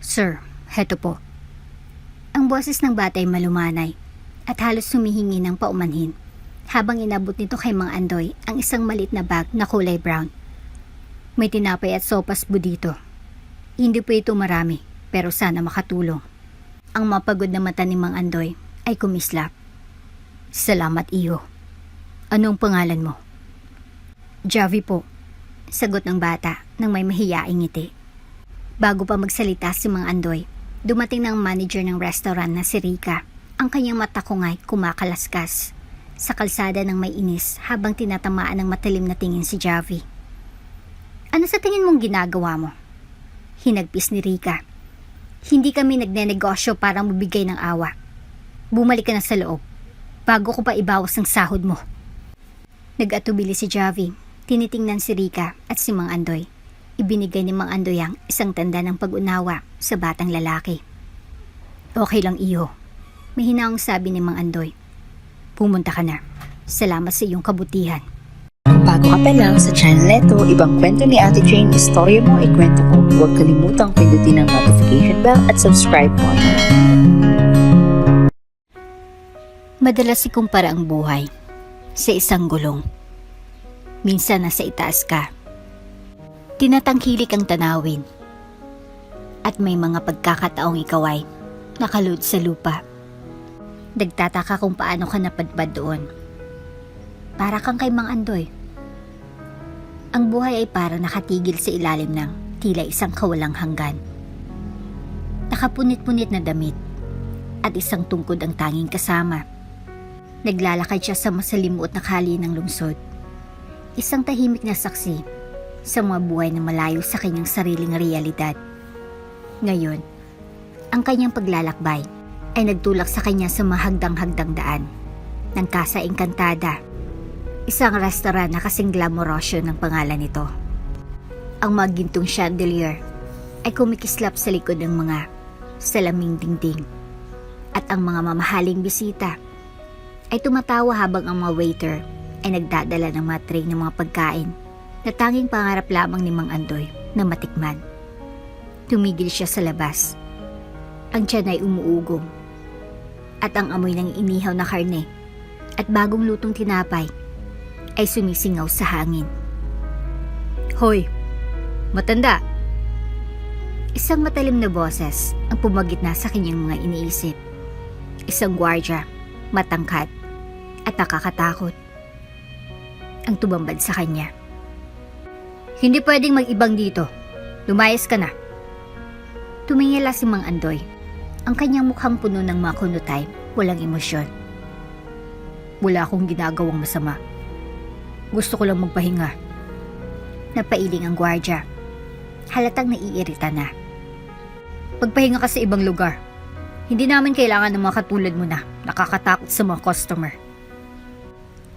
Sir, heto po. Ang boses ng bata ay malumanay at halos humihingi ng paumanhin habang inabot nito kay Mang Andoy ang isang maliit na bag na kulay brown. May tinapay at sopas po dito. Hindi po ito marami pero sana makatulong. Ang mapagod na mata ni Mang Andoy ay kumislap. Salamat, Iho. Anong pangalan mo? Javi po, sagot ng bata nang may mahiyaing ngiti. Bago pa magsalita si Mang Andoy, dumating na ang manager ng restaurant na si Rica. Ang kanyang mata ko nga'y kumakalaskas sa kalsada ng may inis habang tinatamaan ng matalim na tingin si Javi. Ano sa tingin mong ginagawa mo? Hinagpis ni Rica. Hindi kami nagnenegosyo para mabigay ng awa. Bumalik ka na sa loob bago ko pa ibawas ang sahod mo. Nag-atubili si Javi. Tinitingnan si Rica at si Mang Andoy. Ibinigay ni Mang Andoy ang isang tanda ng pag-unawa sa batang lalaki. Okay lang, Iho. May hinaong sabi ni Mang Andoy. Pumunta ka na. Salamat sa iyong kabutihan. Bago ka pa lang sa channel neto, ibang kwento ni Ate Jane, istorya mo, ikwento ko. Huwag kalimutang pindutin ang notification bell at subscribe mo. Madalas ikumpara ang buhay sa isang gulong. Minsan nasa itaas ka. Tinatangkilik ang tanawin. At may mga pagkakataong ikaw ay nakaluhod sa lupa. Nagtataka kung paano ka napadpad doon. Para kang kay Mang Andoy. Ang buhay ay para nakatigil sa ilalim ng tila isang kawalang hanggan. Nakapunit-punit na damit at isang tungkod ang tanging kasama. Naglalakad siya sa masalimuot na kali ng lungsod. Isang tahimik na saksi sa mga buhay na malayo sa kanyang sariling realidad. Ngayon, ang kanyang paglalakbay ay nagtulak sa kanya sa mahagdang-hagdang daan ng Casa Encantada, isang restaurant na kasing glamorosyo ng pangalan nito. Ang mga gintong chandelier ay kumikislap sa likod ng mga salaming dingding at ang mga mamahaling bisita ay tumatawa habang ang mga waiter ay nagdadala ng mga tray ng mga pagkain na tanging pangarap lamang ni Mang Andoy na matikman. Tumigil siya sa labas. Ang tiyan ay umuugong at ang amoy ng inihaw na karne at bagong lutong tinapay ay sumisingaw sa hangin. Hoy, matanda! Isang matalim na boses ang pumagitna sa kanyang mga iniisip. Isang gwardya, matangkad at nakakatakot ang tumambad sa kanya. Hindi pwedeng mag-ibang dito. Lumayas ka na. Tumingala si Mang Andoy. Ang kanyang mukhang puno ng mga kunutay, walang emosyon. Wala akong ginagawang masama. Gusto ko lang magpahinga. Napailing ang gwardya. Halatang naiirita na. Pagpahinga ka sa ibang lugar. Hindi namin kailangan ng mga katulad mo na nakakatakot sa mga customer.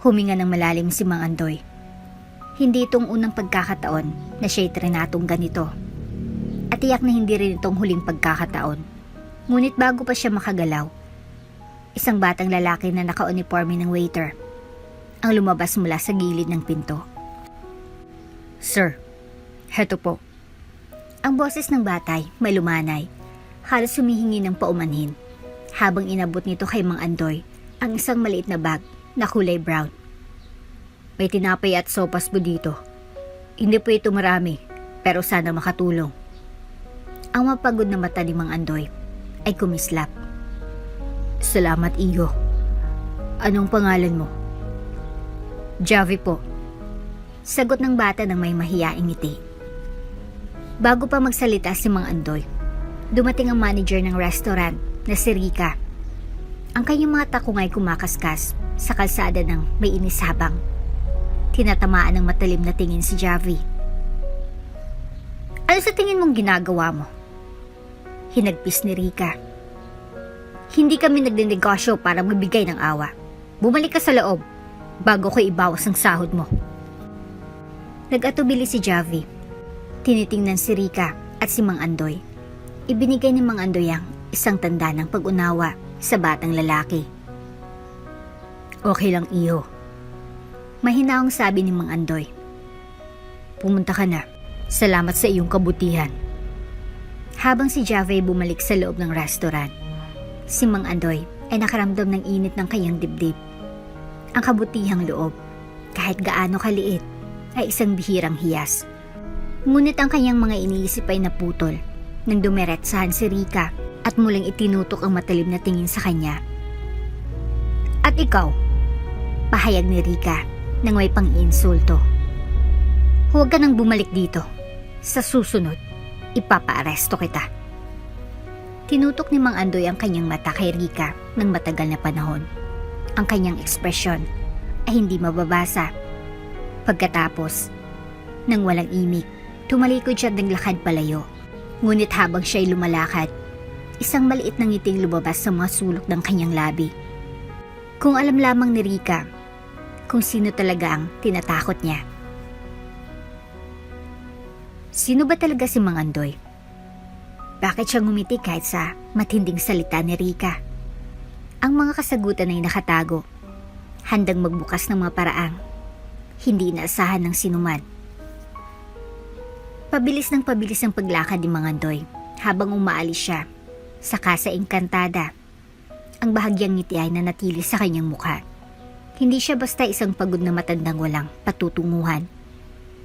Huminga ng malalim si Mang Andoy. Hindi itong unang pagkakataon na siya'y trinatong ganito. At tiyak na hindi rin itong huling pagkakataon. Ngunit bago pa siya makagalaw, isang batang lalaki na naka-uniforme ng waiter ang lumabas mula sa gilid ng pinto. Sir, heto po. Ang boses ng batay may lumanay, halos humihingi ng paumanhin, habang inabot nito kay Mang Andoy ang isang maliit na bag na kulay brown. May tinapay at sopas po dito. Hindi po ito marami, pero sana makatulong. Ang mapagod na mata ni Mang Andoy ay kumislap. Salamat, Iho. Anong pangalan mo? Javi po. Sagot ng bata ng may mahiyaing ngiti. Bago pa magsalita si Mang Andoy, dumating ang manager ng restaurant na si Rica. Ang kanyang mga takong ay kumakaskas sa kalsada ng may inis habang tinatamaan ng matalim na tingin si Javi. Ano sa tingin mong ginagawa mo? Hinagpis ni Rica. Hindi kami nagnenegosyo para magbigay ng awa. Bumalik ka sa loob bago ko ibawas ang sahod mo. Nag-atubili si Javi. Tinitingnan si Rica at si Mang Andoy. Ibinigay ni Mang Andoy ang isang tanda ng pag-unawa sa batang lalaki. Okay lang, Iho. Mahinaong sabi ni Mang Andoy. Pumunta ka na. Salamat sa iyong kabutihan. Habang si Jave bumalik sa loob ng restaurant, si Mang Andoy ay nakaramdam ng init ng kanyang dibdib. Ang kabutihang loob, kahit gaano kaliit, ay isang bihirang hiyas. Ngunit ang kanyang mga iniisip ay naputol nang dumiretsahan si Rika at muling itinutok ang matalim na tingin sa kanya. At ikaw, pahayag ni Rika nang may pang-insulto. Huwag ka nang bumalik dito. Sa susunod, ipapaaresto kita. Tinutok ni Mang Andoy ang kanyang mata kay Rika ng matagal na panahon. Ang kanyang ekspresyon ay hindi mababasa. Pagkatapos, nang walang imik, tumalikod siya at naglakad palayo. Ngunit habang siya'y lumalakad, isang maliit na ngiting lumabas sa mga sulok ng kanyang labi. Kung alam lamang ni Rika kung sino talaga ang tinatakot niya. Sino ba talaga si Mang Andoy? Bakit siya ngumiti kahit sa matinding salita ni Rika? Ang mga kasagutan ay nakatago, handang magbukas ng mga paraang hindi inaasahan ng sinuman. Pabilis ng pabilis ang paglakad ni Mang Andoy habang umaalis siya sa Casa Encantada. Ang bahagyang ngiti ay nanatili sa kanyang mukha. Hindi siya basta isang pagod na matandang walang patutunguhan.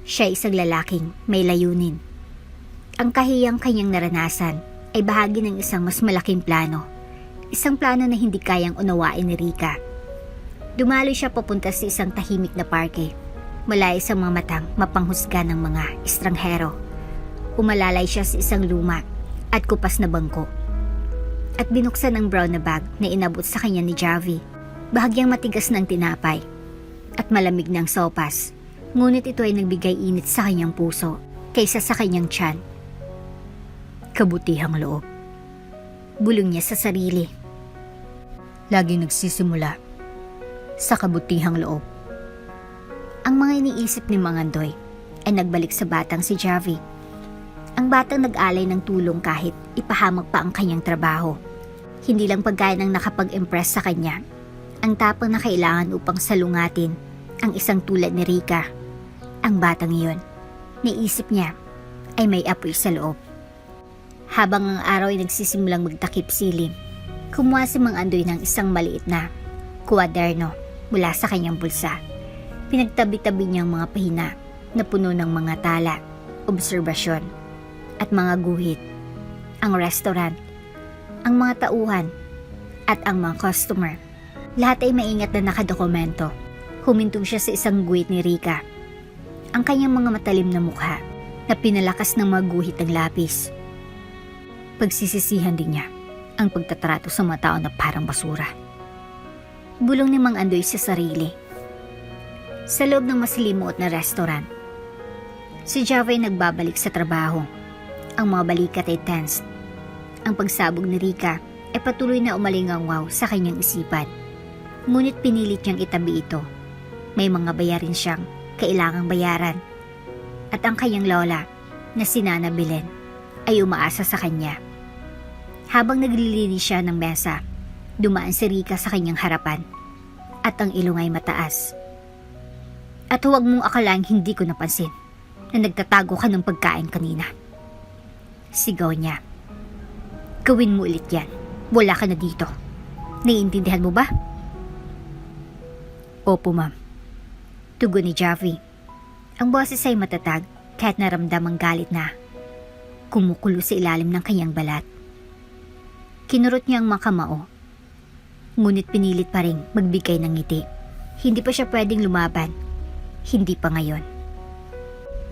Siya ay isang lalaking may layunin. Ang kahiyang kanyang naranasan ay bahagi ng isang mas malaking plano. Isang plano na hindi kayang unawain ni Rika. Dumaloy siya papunta sa isang tahimik na parke, malayo sa mga matang mapanghusga ng mga estranghero. Umalalay siya sa isang luma at kupas na bangko. At binuksan ang brown na bag na inabot sa kanya ni Javi. Bahagyang matigas ng tinapay at malamig ng sopas. Ngunit ito ay nagbigay init sa kanyang puso kaysa sa kanyang tiyan. Kabutihang loob. Bulong niya sa sarili. Laging nagsisimula sa kabutihang loob. Ang mga iniisip ni Mang Andoy ay nagbalik sa batang si Javi. Ang batang nag-alay ng tulong kahit ipahamak pa ang kanyang trabaho. Hindi lang pagkain ang nakapag-impress sa kanya. Ang tapang na kailangan upang salungatin ang isang tulad ni Rika. Ang batang iyon, naisip niya, ay may apoy sa loob. Habang ang araw ay nagsisimulang magtakip silim, kumuha si Mang Andoy ng isang maliit na kwaderno mula sa kanyang bulsa. Pinagtabi-tabi niya ang mga pahina na puno ng mga tala, obserbasyon, at mga guhit. Ang restaurant, ang mga tauhan, at ang mga customer. Lahat ay maingat na nakadokumento. Humintong siya sa isang guhit ni Rika. Ang kanyang mga matalim na mukha na pinalakas ng mga guhit ng lapis. Pagsisisihan din niya ang pagtatrato sa mga tao na parang basura. Bulong ni Mang Andoy sa sarili. Sa loob ng masalimuot na restaurant, si Java ay nagbabalik sa trabaho. Ang mga balikat ay tense. Ang pagsabog ni Rika ay patuloy na umalingangwaw sa kanyang isipan. Ngunit pinilit niyang itabi ito. May mga bayarin siyang kailangang bayaran. At ang kanyang lola na si Nana Belen ay umaasa sa kanya. Habang naglilinis siya ng mesa, dumaan si Rika sa kanyang harapan at ang ilong ay mataas. At huwag mong akalaing hindi ko napansin na nagtatago ka ng pagkain kanina. Sigaw niya. Gawin mo ulit yan. Wala ka na dito. Naiintindihan mo ba? Opo, ma'am. Tugon ni Javi. Ang boses ay matatag kahit naramdamang galit na kumukulo sa ilalim ng kanyang balat. Kinurot niya ang mga kamao. Ngunit pinilit pa rin magbigay ng ngiti. Hindi pa siya pwedeng lumaban. Hindi pa ngayon.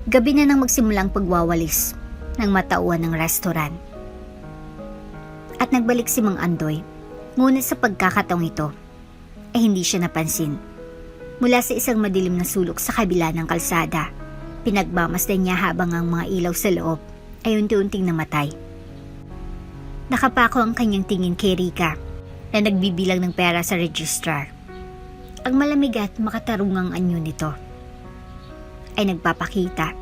Gabi na nang magsimulang pagwawalis ng matauhan ng restaurant. At nagbalik si Mang Andoy. Ngunit sa pagkakataong ito, ay hindi siya napansin. Mula sa isang madilim na sulok sa kabila ng kalsada, pinagmamasdan niya habang ang mga ilaw sa loob ay unti-unting namatay. Nakapako ang kanyang tingin kay Rika na nagbibilang ng pera sa registrar. Ang malamig at makatarungang anyo nito ay nagpapakita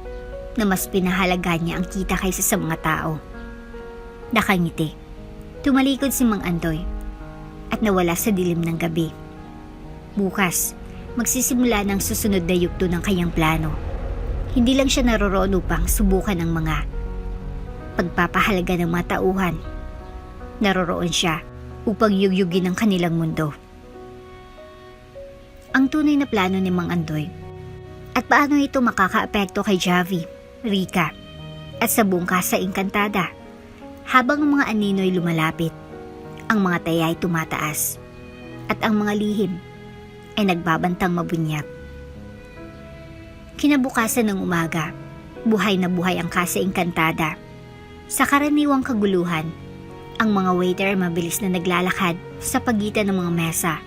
na mas pinahalaga niya ang kita kaysa sa mga tao. Nakangiti. Tumalikod si Mang Andoy at nawala sa dilim ng gabi. Bukas, magsisimula ng susunod na yugto ng kanyang plano. Hindi lang siya naroroon upang subukan ang mga pagpapahalaga ng mga tauhan. Naroroon siya upang yugyugin ang kanilang mundo. Ang tunay na plano ni Mang Andoy at paano ito makakaapekto kay Javi, Rika at sa buong Casa Encantada. Habang ang mga aninoy lumalapit, ang mga taya ay tumataas at ang mga lihim ay nagbabantang mabunyag. Kinabukasan ng umaga, buhay na buhay ang Casa Encantada. Sa karaniwang kaguluhan, ang mga waiter ay mabilis na naglalakad sa pagitan ng mga mesa.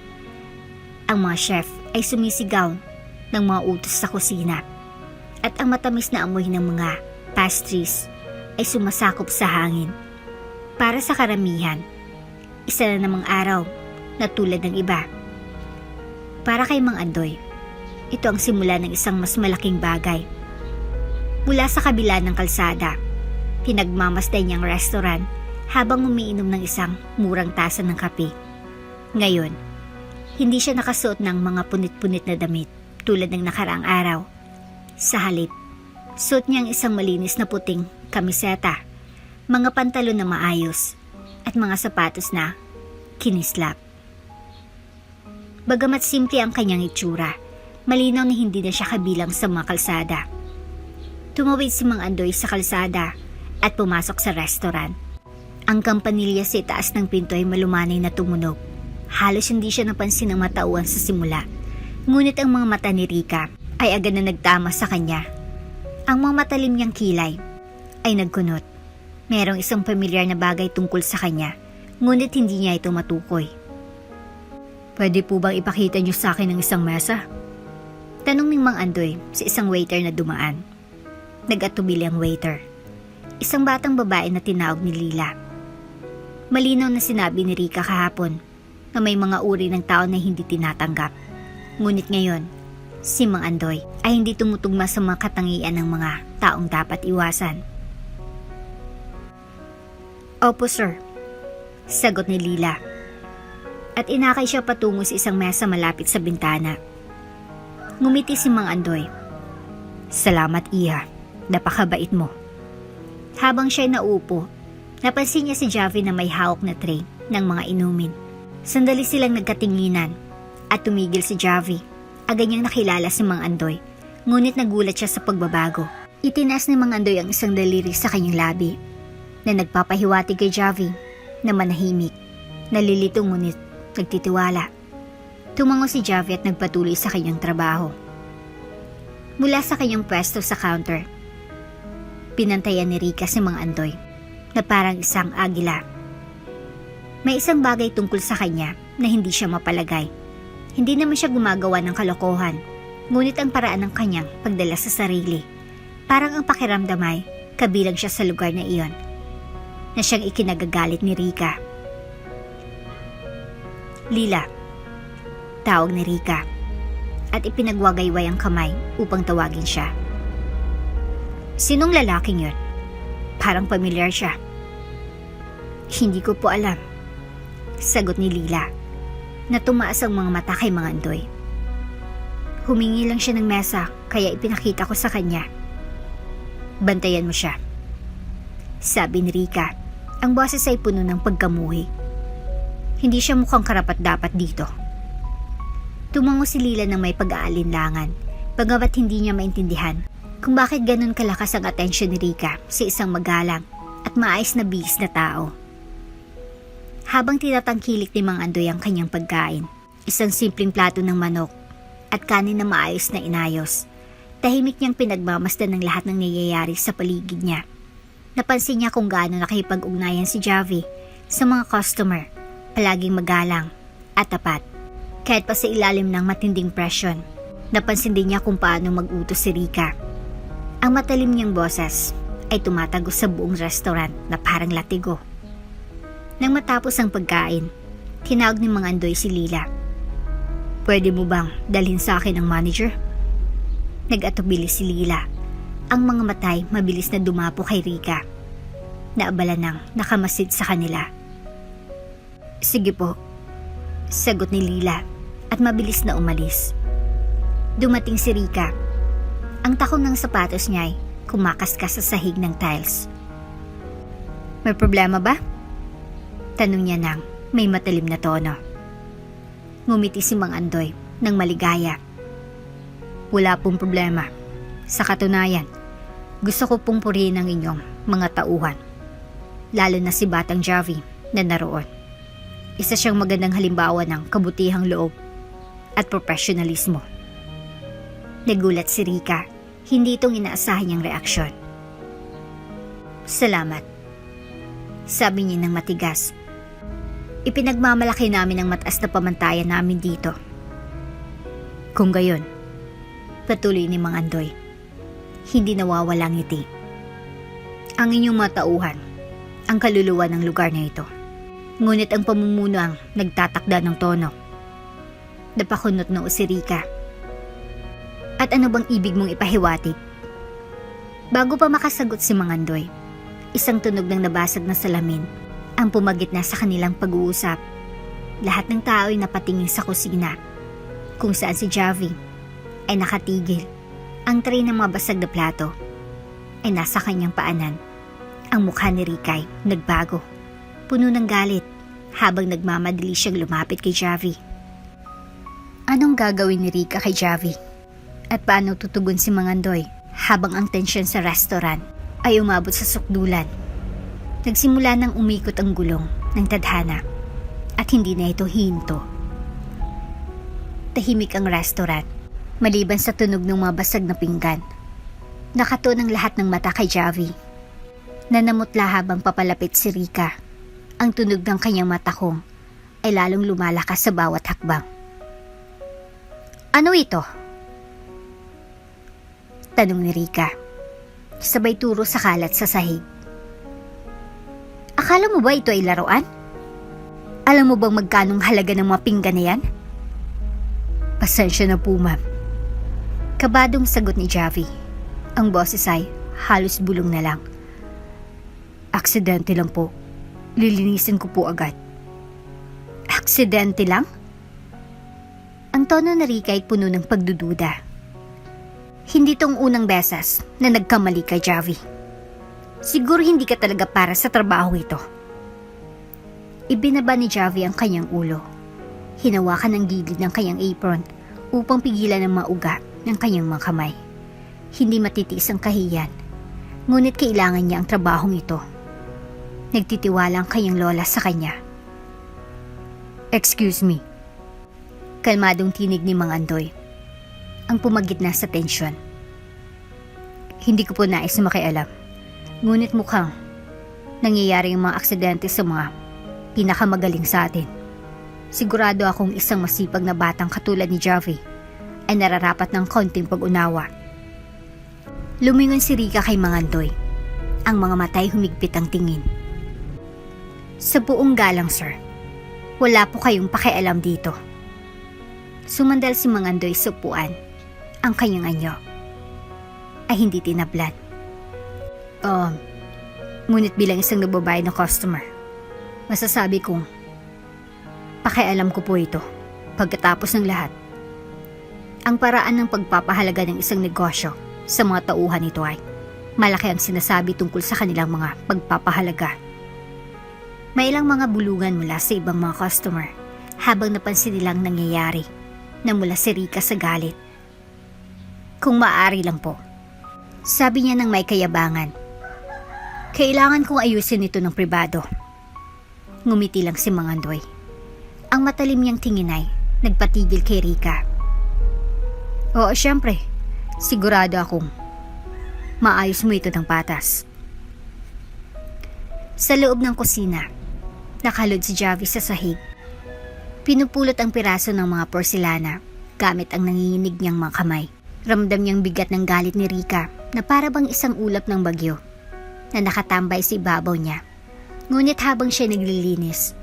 Ang mga chef ay sumisigaw ng mga utos sa kusina at ang matamis na amoy ng mga pastries ay sumasakop sa hangin. Para sa karamihan, isa na namang araw na tulad ng iba. Para kay Mang Andoy, ito ang simula ng isang mas malaking bagay. Mula sa kabila ng kalsada, pinagmamasdan niyang restaurant habang umiinom ng isang murang tasa ng kape. Ngayon, hindi siya nakasuot ng mga punit-punit na damit tulad ng nakaraang araw. Sa halip, suot niya ang isang malinis na puting kamiseta, mga pantalon na maayos, at mga sapatos na kinislap. Bagamat simple ang kanyang itsura, malinaw na hindi na siya kabilang sa mga kalsada. Tumawid si Mang Andoy sa kalsada at pumasok sa restaurant. Ang kampanilya sa itaas ng pinto ay malumanay na tumunog. Halos hindi siya napansin ng matauhan sa simula. Ngunit ang mga mata ni Rika ay agad na nagtama sa kanya. Ang mga matalim niyang kilay ay nagkunot. Merong isang pamilyar na bagay tungkol sa kanya, ngunit hindi niya ito matukoy. "Pwede po bang ipakita niyo sa akin ang isang mesa?" Tanong ni Mang Andoy sa isang waiter na dumaan. Nag-atubili ang waiter. Isang batang babae na tinawag ni Lila. Malinaw na sinabi ni Rika kahapon na may mga uri ng tao na hindi tinatanggap. Ngunit ngayon, si Mang Andoy ay hindi tumutugma sa mga katangian ng mga taong dapat iwasan. "Opo sir," sagot ni Lila. At inakay siya patungo sa isang mesa malapit sa bintana. Ngumiti si Mang Andoy. "Salamat Iha, napakabait mo." Habang siya'y naupo, napansin niya si Javi na may hawak na tray ng mga inumin. Sandali silang nagkatinginan at tumigil si Javi. Agad niyang nakilala si Mang Andoy, ngunit nagulat siya sa pagbabago. Itinaas ni Mang Andoy ang isang daliri sa kanyang labi na nagpapahiwatig kay Javi na manahimik, nalilito ngunit nagtitiwala. Tumango si Javi at nagpatuloy sa kanyang trabaho. Mula sa kanyang pwesto sa counter, pinantayan ni Rika si Mang Andoy na parang isang agila. May isang bagay tungkol sa kanya na hindi siya mapalagay. Hindi naman siya gumagawa ng kalokohan, ngunit ang paraan ng kanyang pagdala sa sarili, parang ang pakiramdam ay kabilang siya sa lugar na iyon, na siyang ikinagagalit ni Rika. "Lila," tawag ni Rika, at ipinagwagayway ang kamay upang tawagin siya. "Sinong lalaking yun? Parang pamilyar siya." "Hindi ko po alam," sagot ni Lila, na tumaas ang mga mata kay Mang Andoy. "Humingi lang siya ng mesa, kaya ipinakita ko sa kanya." "Bantayan mo siya," sabi ni Rika. Ang boses ay puno ng pagkamuhi. Hindi siya mukhang karapat-dapat dito. Tumango si Lila ng may pag-aalinlangan, bagamat hindi niya maintindihan kung bakit ganun kalakas ang atensyon ni Rika sa isang magalang at maayos na bihis na tao. Habang tinatangkilik ni Mang Andoy ang kanyang pagkain, isang simpleng plato ng manok at kanin na maayos na inayos, tahimik niyang pinagmamasdan ng lahat ng nangyayari sa paligid niya. Napansin niya kung gaano nakipag-ugnayan si Javi sa mga customer, palaging magalang at tapat. Kahit pa sa ilalim ng matinding presyon, napansin din niya kung paano mag-utos si Rika. Ang matalim niyang boses ay tumatagos sa buong restaurant na parang latigo. Nang matapos ang pagkain, tinawag ni Mang Andoy si Lila. "Pwede mo bang dalhin sa akin ang manager?" Nag-atubili si Lila. Ang mga matay mabilis na dumapo kay Rika. Naabala nang nakamasid sa kanila. "Sige po," sagot ni Lila at mabilis na umalis. Dumating si Rika. Ang takong ng sapatos niya ay kumakaskas sa sahig ng tiles. May problema ba? Tanong niya nang may matalim na tono. Ngumiti si Mang Andoy ng maligaya. Wala pong problema. Sa katunayan, gusto ko pong purihin ang inyong mga tauhan. Lalo na si Batang Javi na naroon. Isa siyang magandang halimbawa ng kabutihang loob at profesionalismo. Nagulat si Rika, hindi itong inaasahan niyang reaksyon. Salamat, sabi niya ng matigas. Ipinagmamalaki namin ang mataas na pamantayan namin dito. Kung gayon, patuloy ni Mang Andoy, hindi nawawalang ngiti. Ang inyong matauhan, ang kaluluwa ng lugar na ito. Ngunit ang pamumuno ang nagtatakda ng tono. Napakunot noo si Rika. At ano bang ibig mong ipahiwatig? Bago pa makasagot si Mang Andoy, isang tunog ng nabasag na salamin ang pumagitna sa kanilang pag-uusap. Lahat ng tao ay napatingin sa kusina, kung saan si Javi ay nakatigil. Ang tray ng mga basag na plato ay nasa kanyang paanan. Ang mukha ni Rika ay nagbago, puno ng galit, habang nagmamadali siyang lumapit kay Javi. Anong gagawin ni Rika kay Javi? At paano tutugon si Mang Andoy habang ang tensyon sa restaurant ay umabot sa sukdulan? Nagsimula nang umikot ang gulong ng tadhana at hindi na ito hihinto. Tahimik ang restaurant, maliban sa tunog ng mga basag na pinggan. Nakatuon ang lahat ng mata kay Javi. Nanamutla habang papalapit si Rika. Ang tunog ng kanyang mata kong ay lalong lumalakas sa bawat hakbang. Ano ito? Tanong ni Rika, sabay turo sa kalat sa sahig. Akala mo ba ito ay laruan? Alam mo bang magkanong halaga ng mga pinggan na yan? Pasensya na po, ma'am. Kabadong sagot ni Javi. Ang boses ay halos bulong na lang. Aksidente lang po. Lilinisin ko po agad. Aksidente lang? Ang tono ni Rika ay puno ng pagdududa. Hindi tong unang beses na nagkamali kay Javi. Siguro hindi ka talaga para sa trabaho ito. Ibinaba ni Javi ang kanyang ulo. Hinawakan ang gilid ng kanyang apron upang pigilan ang mauga ng kanyang mga kamay. Hindi matitiis ang kahiyan, ngunit kailangan niya ang trabahong ito. Nagtitiwala ang kanyang lola sa kanya. Excuse me. Kalmadong tinig ni Mang Andoy, ang pumagitna sa tensyon. Hindi ko po nais na makialam, ngunit mukhang nangyayari ang mga aksidente sa mga pinakamagaling sa atin. Sigurado akong isang masipag na batang katulad ni Javi ay nararapat ng konting pag-unawa. Lumingon si Rika kay Mang Andoy. Ang mga matay humigpit ang tingin. Sa buong galang, sir, wala po kayong pakialam dito. Sumandal si Mang Andoy sa upuan. Ang kanyang anyo ay hindi tinablan. Ngunit bilang isang nababayad na customer, masasabi kong pakialam ko po ito. Pagkatapos ng lahat, ang paraan ng pagpapahalaga ng isang negosyo sa mga tauhan nito ay malaki ang sinasabi tungkol sa kanilang mga pagpapahalaga. May ilang mga bulungan mula sa ibang mga customer habang napansin nilang nangyayari na mula si Rika sa galit. Kung maaari lang po, sabi niya ng may kayabangan, kailangan kong ayusin ito ng pribado. Ngumiti lang si Mang Andoy. Ang matalim niyang tingin ay nagpatigil kay Rika. Oo, syempre. Sigurado akong maayos mo ito ng patas. Sa loob ng kusina, nakalod si Javi sa sahig. Pinupulot ang piraso ng mga porselana gamit ang nanginginig niyang mga kamay. Ramdam niyang bigat ng galit ni Rika na para bang isang ulap ng bagyo na nakatambay sa ibabaw niya. Ngunit habang siya naglilinis,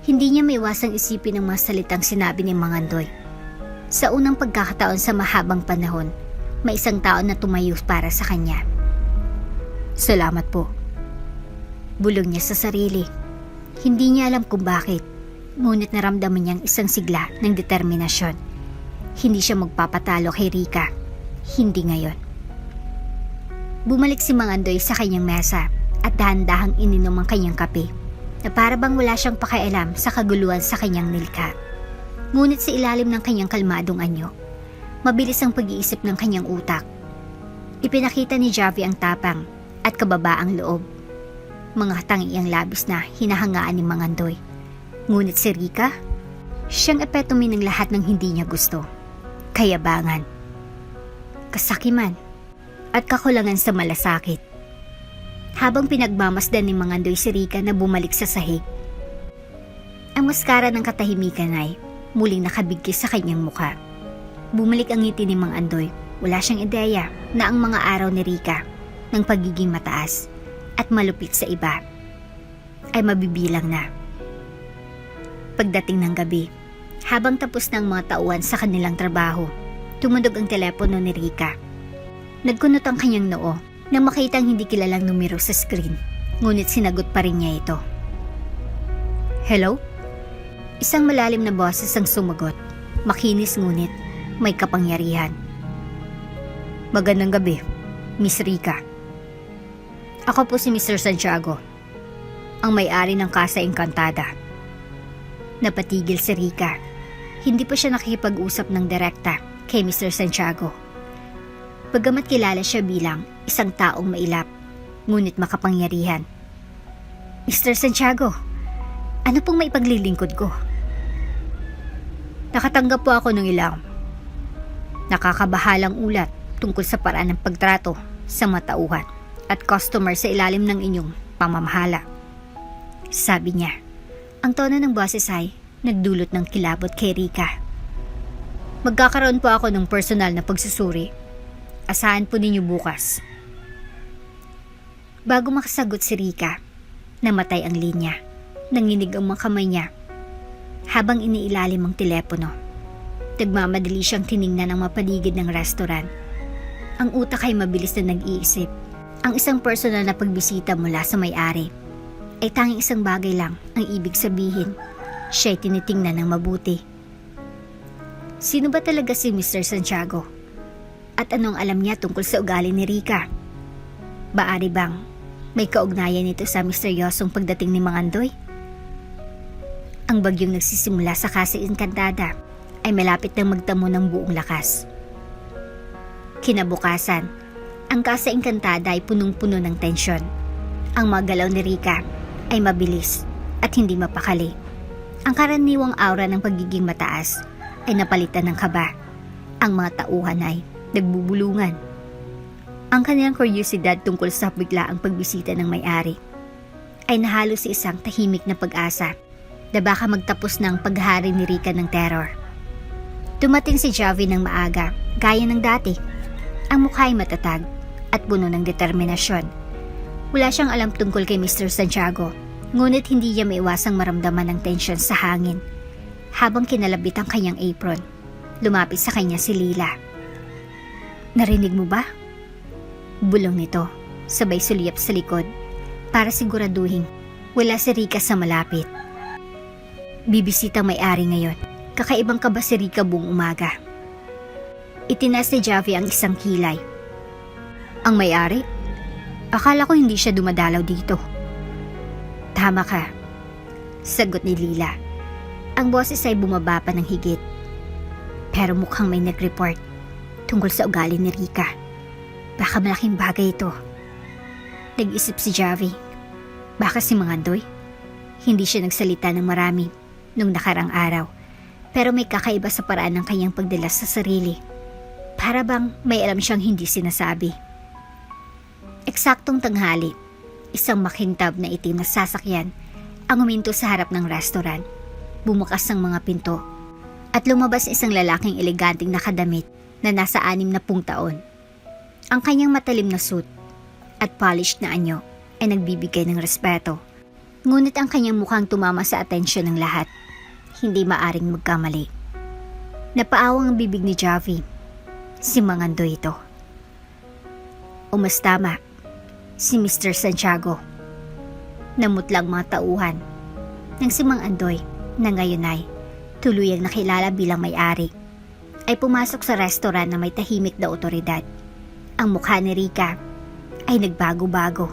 hindi niya maiwasang isipin ang mga salitang sinabi ni Mang Andoy. Sa unang pagkakataon sa mahabang panahon, may isang tao na tumayo para sa kanya. Salamat po. Bulong niya sa sarili. Hindi niya alam kung bakit, ngunit naramdaman niyang isang sigla ng determinasyon. Hindi siya magpapatalo kay Rika. Hindi ngayon. Bumalik si Mang Andoy sa kanyang mesa at dahan-dahang ininom ang kanyang kape na para bang wala siyang pakialam sa kaguluhan sa kanyang nilka. Ngunit sa ilalim ng kanyang kalmadong anyo, mabilis ang pag-iisip ng kanyang utak. Ipinakita ni Javi ang tapang at kababaang loob. Mga tangiang labis na hinahangaan ni Mangandoy. Ngunit si Rika, siyang epitome ng lahat ng hindi niya gusto. Kayabangan, kasakiman, at kakulangan sa malasakit. Habang pinagmamasdan ni Mangandoy si Rika na bumalik sa sahig, ang maskara ng katahimikan ay muling nakabigkis sa kanyang mukha. Bumalik ang ngiti ni Mangandoy. Wala siyang ideya na ang mga araw ni Rika ng pagiging mataas at malupit sa iba ay mabibilang na. Pagdating ng gabi, habang tapos ng mga tauhan sa kanilang trabaho, tumunog ang telepono ni Rika. Nagkunot ang kanyang noo nang makita ang hindi kilalang numero sa screen, ngunit sinagot pa rin niya ito. Hello? Isang malalim na boses ang sumagot, makinis ngunit may kapangyarihan. Magandang gabi, Miss Rika. Ako po si Mr. Santiago, ang may-ari ng Casa Encantada. Napatigil si Rika. Hindi pa siya nakikipag-usap ng direkta kay Mr. Santiago. Bagamat kilala siya bilang isang taong mailap, ngunit makapangyarihan. Mr. Santiago, ano pong maipaglilingkod ko? Nakatanggap po ako ng ilang nakakabahalang ulat tungkol sa paraan ng pagtrato sa matauhan at customer sa ilalim ng inyong pamamahala. Sabi niya. Ang tono ng boses ay nagdulot ng kilabot kay Rika. Magkakaroon po ako ng personal na pagsusuri. Asahan po ninyo bukas. Bago makasagot si Rika, namatay ang linya. Nanginig ang mga kamay niya habang iniilalim ang telepono. Nagmamadali siyang tiningnan ang mapaligid ng restaurant. Ang utak ay mabilis na nag-iisip. Ang isang personal na pagbisita mula sa may-ari ay tanging isang bagay lang ang ibig sabihin. Siya'y tinitingnan ng mabuti. Sino ba talaga si Mr. Santiago? At anong alam niya tungkol sa ugali ni Rika? Baari bang may kaugnayan ito sa misteryosong pagdating ni Mangandoy? Ang bagyong nagsisimula sa Casa Encantada ay malapit nang magtamo ng buong lakas. Kinabukasan, ang Casa Encantada ay punong-puno ng tensyon. Ang mga galaw ni Rika ay mabilis at hindi mapakali. Ang karaniwang aura ng pagiging mataas ay napalitan ng kaba. Ang mga tauhan ay nagbubulungan. Ang kanilang kuryosidad tungkol sa biglaang pagbisita ng may-ari ay nahalo sa isang tahimik na pag-asa na baka magtapos ng paghari ni Rika ng terror. Dumating si Javi ng maaga, gaya ng dati. Ang mukha ay matatag at puno ng determinasyon. Wala siyang alam tungkol kay Mr. Santiago, ngunit hindi niya maiwasang maramdaman ng tensyon sa hangin. Habang kinalabit ang kanyang apron, lumapit sa kanya si Lila. Narinig mo ba? Bulong nito, sabay suliyap sa likod, para siguraduhin wala si Rika sa malapit. Bibisitang may-ari ngayon. Kakaibang kaba si Rika buong umaga. Itinas ni Javi ang isang kilay. Ang may-ari? Akala ko hindi siya dumadalaw dito. Tama ka, sagot ni Lila. Ang boses ay bumaba pa ng higit. Pero mukhang may nag-report tungkol sa ugali ni Rika. Baka malaking bagay ito. Nag-isip si Javi. Baka si Mangandoy? Hindi siya nagsalita ng marami nung nakarang araw. Pero may kakaiba sa paraan ng kanyang pagdalas sa sarili. Para bang may alam siyang hindi sinasabi. Eksaktong tanghali, isang makintab na itim na sasakyan ang huminto sa harap ng restaurant. Bumukas ang mga pinto at lumabas isang lalaking eleganteng nakadamit na nasa 60 taon. Ang kanyang matalim na suit at polished na anyo ay nagbibigay ng respeto. Ngunit ang kanyang mukhang tumama sa atensyon ng lahat. Hindi maaring magkamali. Napaawang ang bibig ni Javi. Si Mangandoy ito. Umastama. Si Mr. Santiago. Namutlang mga tauhan. Nang si Mangandoy, na ngayon ay tuluyang nakilala bilang may-ari, ay pumasok sa restaurant na may tahimik na otoridad. Ang mukha ni Rika ay nagbago-bago.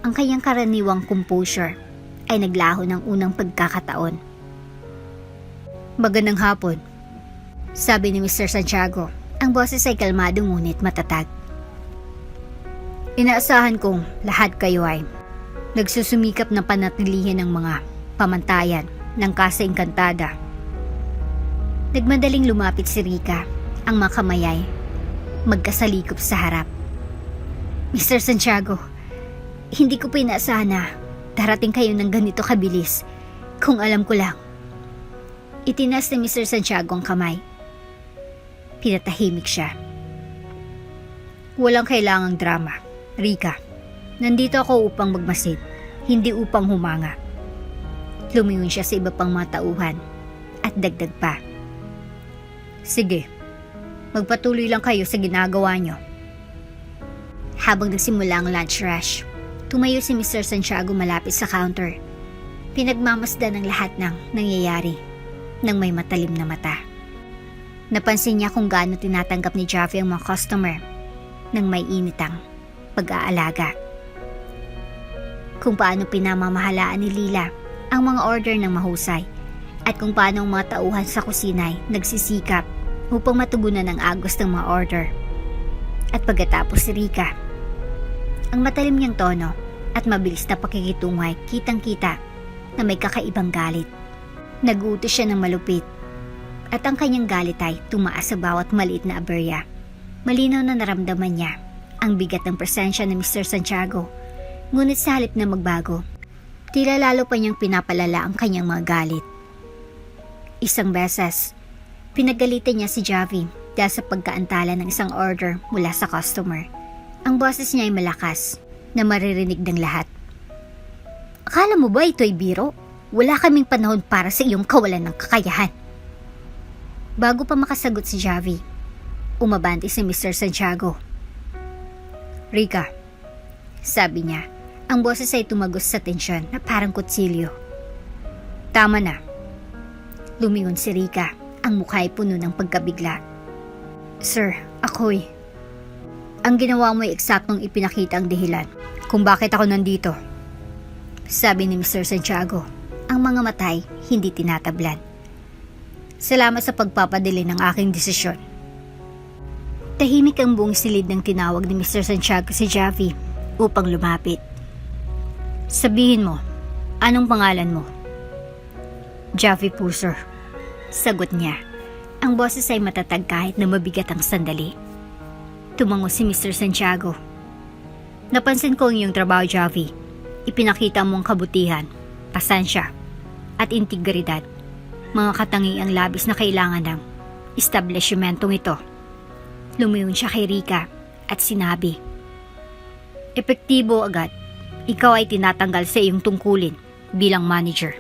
ang kanyang karaniwang composure ay naglaho ng unang pagkakataon. "Magandang hapon," sabi ni Mr. Santiago. Ang boses ay kalmado ngunit matatag. "Inaasahan kong lahat kayo ay nagsusumikap na panatilihin ng mga pamantayan ng Casa Encantada." Nagmadaling lumapit si Rica, ang mga kamay ay magkasalikop sa harap. "Mr. Santiago, hindi ko pinaasahan na darating kayo ng ganito kabilis. Kung alam ko lang." Itinas ni Mr. Santiago ang kamay. Pinatahimik siya. "Walang kailangang drama, Rica. Nandito ako upang magmasid, hindi upang humanga." Lumingon siya sa iba pang mga tauhan at dagdag pa, "Sige, magpatuloy lang kayo sa ginagawa nyo." Habang nagsimula ang lunch rush, tumayo si Mr. Santiago malapit sa counter. Pinagmamasdan ng lahat ng nangyayari ng may matalim na mata. Napansin niya kung gaano tinatanggap ni Javi ang mga customer ng may initang pag-aalaga. Kung paano pinamamahalaan ni Lila ang mga order ng mahusay at kung paano ang mga tauhan sa kusina ay nagsisikap upang matugunan ang agos ng mga order. At pagkatapos si Rica, ang matalim niyang tono at mabilis na pakikitungo ay kitang-kita na may kakaibang galit. Nag-uutos siya ng malupit at ang kanyang galit ay tumaas sa bawat maliit na aberya. Malinaw na naramdaman niya ang bigat ng presensya ni Mr. Santiago, ngunit sa halip na magbago, tila lalo pa niyang pinapalala ang kanyang mga galit. Isang beses, pinagalitan niya si Javi dahil sa pagkaantala ng isang order mula sa customer. Ang boses niya ay malakas na maririnig ng lahat. "Akala mo ba ito'y biro? Wala kaming panahon para sa iyong kawalan ng kakayahan." Bago pa makasagot si Javi, umabante si Mr. Santiago. "Rica," sabi niya. Ang boses ay tumagos sa tensyon na parang kutsilyo. "Tama na." Lumingon si Rica, ang mukha ay puno ng pagkabigla. "Sir, ako'y..." "Ang ginawa mo ay eksaktong ipinakita ang dahilan kung bakit ako nandito," sabi ni Mr. Santiago. Ang mga matay hindi tinatablan. "Salamat sa pagpapadali ng aking desisyon." Tahimik ang buong silid ng tinawag ni Mr. Santiago si Javi upang lumapit. "Sabihin mo, anong pangalan mo?" "Javi po, sir," sagot niya. Ang boses ay matatag kahit na mabigat ang sandali. Tumango si Mr. Santiago. "Napansin ko ang iyong trabaho, Javi. Ipinakita mo ang kabutihan, pasensya, at integridad. Mga katangiang labis na kailangan ng establishmentong ito." Lumingon siya kay Rica at sinabi, "Epektibo agad. Ikaw ay tinatanggal sa iyong tungkulin bilang manager."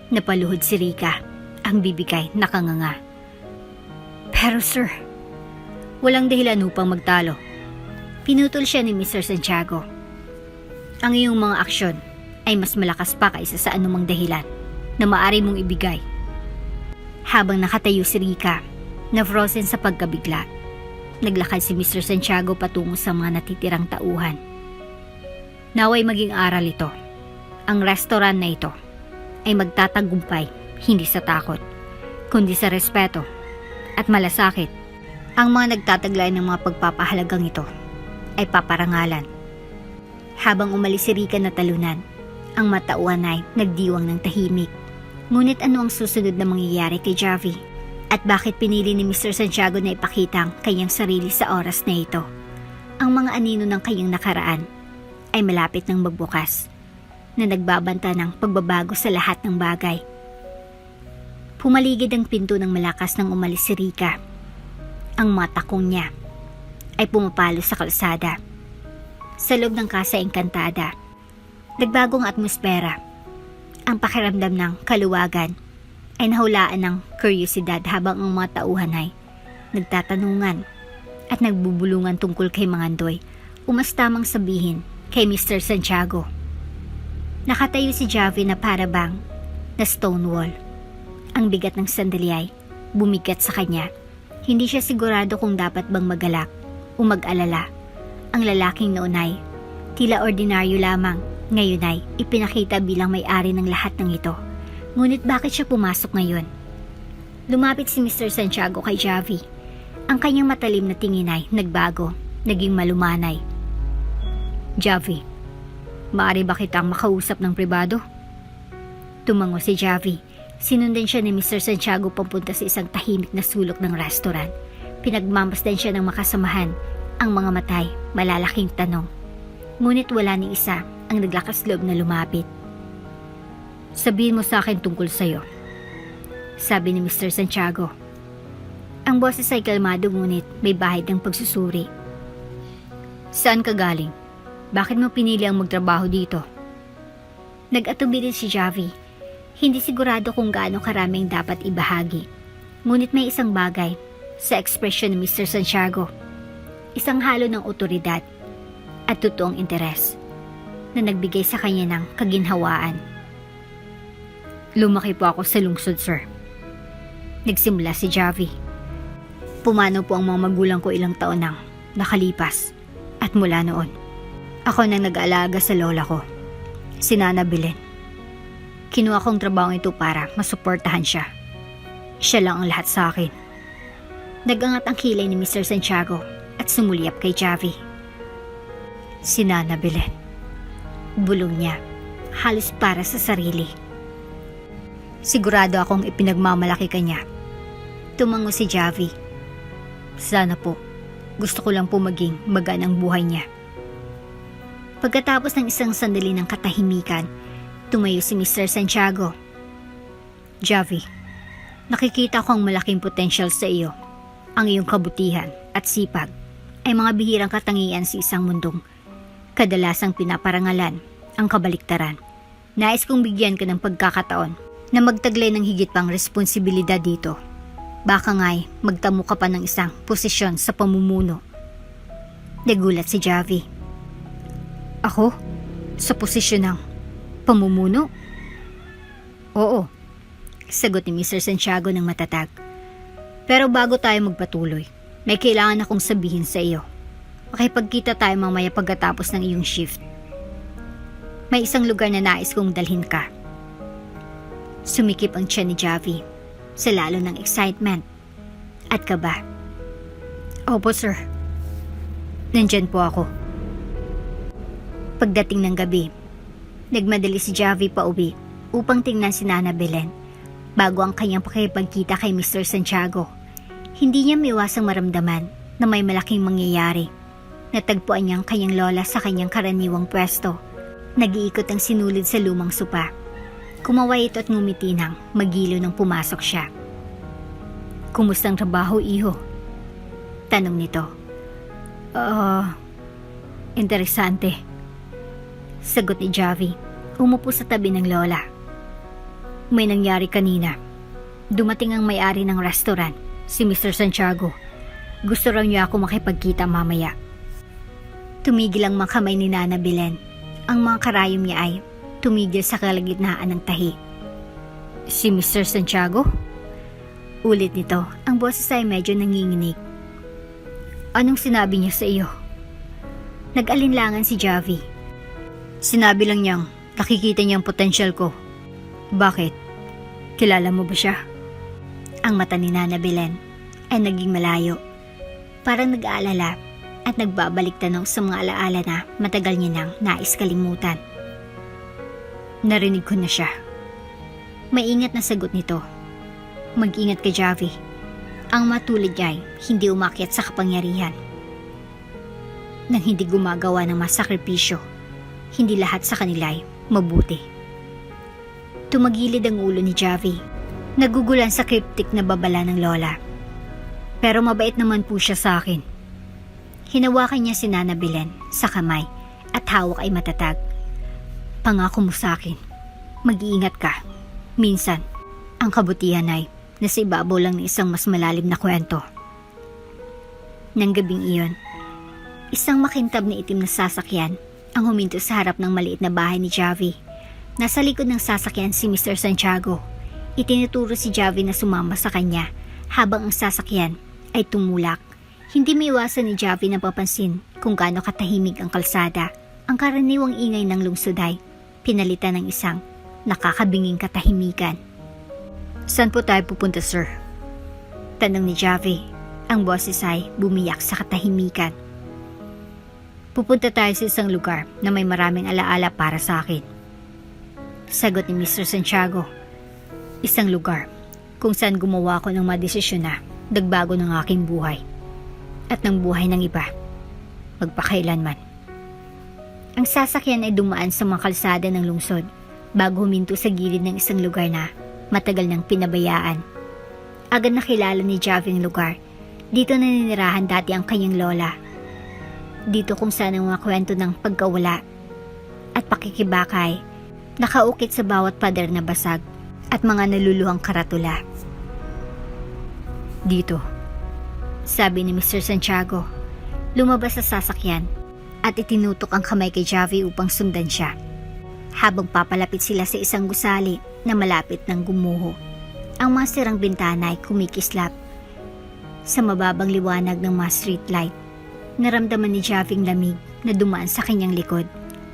Napaluhod si Rica, ang bibigay nakanganga. "Pero sir..." "Walang dahilan upang magtalo." Pinutol siya ni Mr. Santiago. "Ang iyong mga aksyon ay mas malakas pa kaysa sa anumang dahilan na maaari mong ibigay." Habang nakatayo si Rica, na frozen sa pagkabigla, naglakad si Mr. Santiago patungo sa mga natitirang tauhan. "Naway maging aral ito. Ang restaurant na ito ay magtatagumpay hindi sa takot, kundi sa respeto at malasakit. Ang mga nagtataglay ng mga pagpapahalagang ito ay paparangalan." Habang umalis si Rica na talunan, ang matauhan ay nagdiwang ng tahimik. Ngunit ano ang susunod na mangyayari kay Javi? At bakit pinili ni Mr. Santiago na ipakita ang kanyang sarili sa oras na ito? Ang mga anino ng kanyang nakaraan ay malapit ng magbukas, na nagbabanta ng pagbabago sa lahat ng bagay. Pumaligid ang pinto ng malakas nang umalis si Rica. Ang mga takong niya ay pumapalo sa kalsada. Sa loob ng Casa Encantada, nagbagong atmosfera. Ang pakiramdam ng kaluwagan ay nahulaan ng kuryosidad habang ang mga tauhan ay nagtatanungan at nagbubulungan tungkol kay Mangandoy, umastamang sabihin kay Mr. Santiago. Nakatayo si Javi na parabang na stone wall. Ang bigat ng sandali ay bumigat sa kanya. Hindi siya sigurado kung dapat bang magalak o mag-alala. Ang lalaking noon ay Tila ordinaryo lamang, ngayon ay ipinakita bilang may-ari ng lahat ng ito. Ngunit bakit siya pumasok ngayon? Lumapit si Mr. Santiago kay Javi. Ang kanyang matalim na tingin ay nagbago, naging malumanay. Javi, maaari ba kitang makausap ng pribado? Tumango si Javi. Sinundan siya ni Mr. Santiago papunta sa isang tahimik na sulok ng restaurant. Pinagmamasdan siya ng makasamahan. Ang mga matay, malalaking tanong. Ngunit wala ni isa ang naglakas loob na lumapit. Sabihin mo sa akin tungkol sa'yo, sabi ni Mr. Santiago. Ang boses ay kalmado ngunit may bahid ng pagsusuri. Saan ka galing? Bakit mo pinili ang magtrabaho dito? Nag-atubili si Javi. Hindi sigurado kung gaano karami ang dapat ibahagi. Ngunit may isang bagay sa ekspresyon ni Mr. Santiago. Isang halo ng otoridad at totoong interes na nagbigay sa kanya ng kaginhawaan. Lumaki po ako sa lungsod, sir. Nagsimula si Javi. Pumanaw po ang mga magulang ko ilang taon nang nakalipas at mula noon, ako nang nag-aalaga sa lola ko, si Nana Belen. Kinuha kong trabaho ito para masuportahan siya. Siya lang ang lahat sa akin. Nagangat ang kilay ni Mr. Santiago at sumulyap kay Javi. Si Nana Belen. Bulong niya, halos para sa sarili. Sigurado akong ipinagmamalaki ka niya. Tumango si Javi. Sana po, gusto ko lang po maging magaan ang buhay niya. Pagkatapos ng isang sandali ng katahimikan, tumayo si Mr. Santiago. Javi, nakikita ko ang malaking potensyal sa iyo. Ang iyong kabutihan at sipag ay mga bihirang katangian sa isang mundong kadalasang pinaparangalan ang kabaliktaran. Nais kong bigyan ka ng pagkakataon na magtaglay ng higit pang responsibilidad dito. Baka nga'y magtamo ka pa ng isang posisyon sa pamumuno. Nagulat si Javi. Ako? Sa posisyon ng pamumuno? Oo, sagot ni Mr. Santiago ng matatag. Pero bago tayo magpatuloy, may kailangan akong sabihin sa iyo. Makipagkita tayo mamaya pagkatapos ng iyong shift. May isang lugar na nais kong dalhin ka. Sumikip ang tiyan ni Javi sa lalo ng excitement at kaba. Opo, sir. Nandyan po ako. Pagdating ng gabi, nagmadali si Javi pa uwi upang tingnan si Nana Belen bago ang kanyang pakipagkita kay Mr. Santiago. Hindi niya miwasang maramdaman na may malaking mangyayari. Natagpuan niya ang kanyang lola sa kanyang karaniwang pwesto. Nag-iikot ang sinulid sa lumang sopa. Kumaway ito at ngumiti nang magiliw nang pumasok siya. Kumusta ang trabaho, iho? Tanong nito. Interesante. Sagot ni Javi. Umupo sa tabi ng lola. May nangyari kanina. Dumating ang may-ari ng restaurant, si Mr. Santiago. Gusto raw niya ako makipagkita mamaya. Tumigil ang mga kamay ni Nana Belen. Ang mga karayom niya ay tumigil sa kalagitnaan ng tahi. Si Mr. Santiago? Ulit nito, ang boses ay medyo nanginginig. Anong sinabi niya sa iyo? Nag-alinlangan si Javi. Sinabi lang niyang nakikita niya ang potensyal ko. Bakit? Kilala mo ba siya? Ang mata ni Nana Belen ay naging malayo. Parang nag-aalala at nagbabalik tanong sa mga alaala na matagal niya nang nais kalimutan. Narinig ko na siya. Maingat na sagot nito. Mag-ingat ka, Javi. Ang matulid niya ay hindi umakyat sa kapangyarihan. Nang hindi gumagawa ng masakripisyo, hindi lahat sa kanila ay mabuti. Tumagilid ang ulo ni Javi. Nagugulan sa cryptic na babala ng lola. Pero mabait naman po siya sa akin. Hinawakan niya si Nana Belen sa kamay at hawak ay matatag. Pangako mo sa akin, mag-iingat ka. Minsan, ang kabutihan ay nasa ibabaw lang ng isang mas malalim na kwento. Nang gabing iyon, isang makintab na itim na sasakyan ang huminto sa harap ng maliit na bahay ni Javi. Nasa likod ng sasakyan si Mr. Santiago. Itinuturo si Javi na sumama sa kanya habang ang sasakyan ay tumulak. Hindi maiwasan ni Javi na papansin kung gaano katahimik ang kalsada. Ang karaniwang ingay ng lungsod ay pinalitan ng isang nakakabinging katahimikan. "Saan po tayo pupunta, sir?" tanong ni Javi. Ang boses ay bumiyak sa katahimikan. "Pupunta tayo sa isang lugar na may maraming alaala para sa akin," sagot ni Mr. Santiago. "Isang lugar kung saan gumawa ako ng mga desisyon na nagbago ng aking buhay at ng buhay ng iba magpakailanman." Ang sasakyan ay dumaan sa mga kalsada ng lungsod bago huminto sa gilid ng isang lugar na matagal nang pinabayaan. Agad nakilala ni Javi ang lugar. Dito naninirahan dati ang kanyang lola. Dito kung saan ang mga kwento ng pagkawala at pakikibakay nakaukit sa bawat pader na basag at mga naluluhang karatula. "Dito," sabi ni Mr. Santiago. Lumabas sa sasakyan at itinutok ang kamay kay Javi upang sundan siya. Habang papalapit sila sa isang gusali na malapit ng gumuho, ang mga sirang bintana ay kumikislap sa mababang liwanag ng mga streetlight. Naramdaman ni Javi ang lamig na dumaan sa kanyang likod.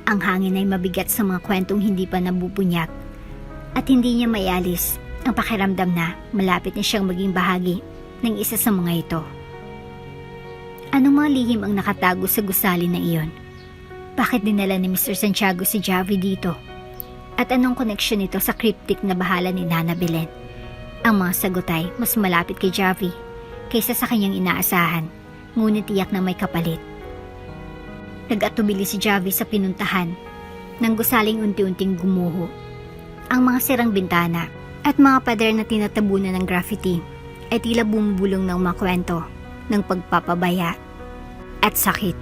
Ang hangin ay mabigat sa mga kwentong hindi pa nabubunyag at hindi niya maialis ang pakiramdam na malapit na siyang maging bahagi ng isa sa mga ito. Anong mga lihim ang nakatago sa gusali na iyon? Bakit dinala ni Mr. Santiago si Javi dito? At anong koneksyon nito sa cryptic na bahala ni Nana Belen? Ang mga sagot ay mas malapit kay Javi kaysa sa kanyang inaasahan, ngunit tiyak na may kapalit. Nag-atubili si Javi sa pinuntahan ng gusaling unti-unting gumuho. Ang mga sirang bintana at mga pader na tinatabunan ng graffiti ay tila bumubulong ng mga kwento ng pagpapabaya at sakit.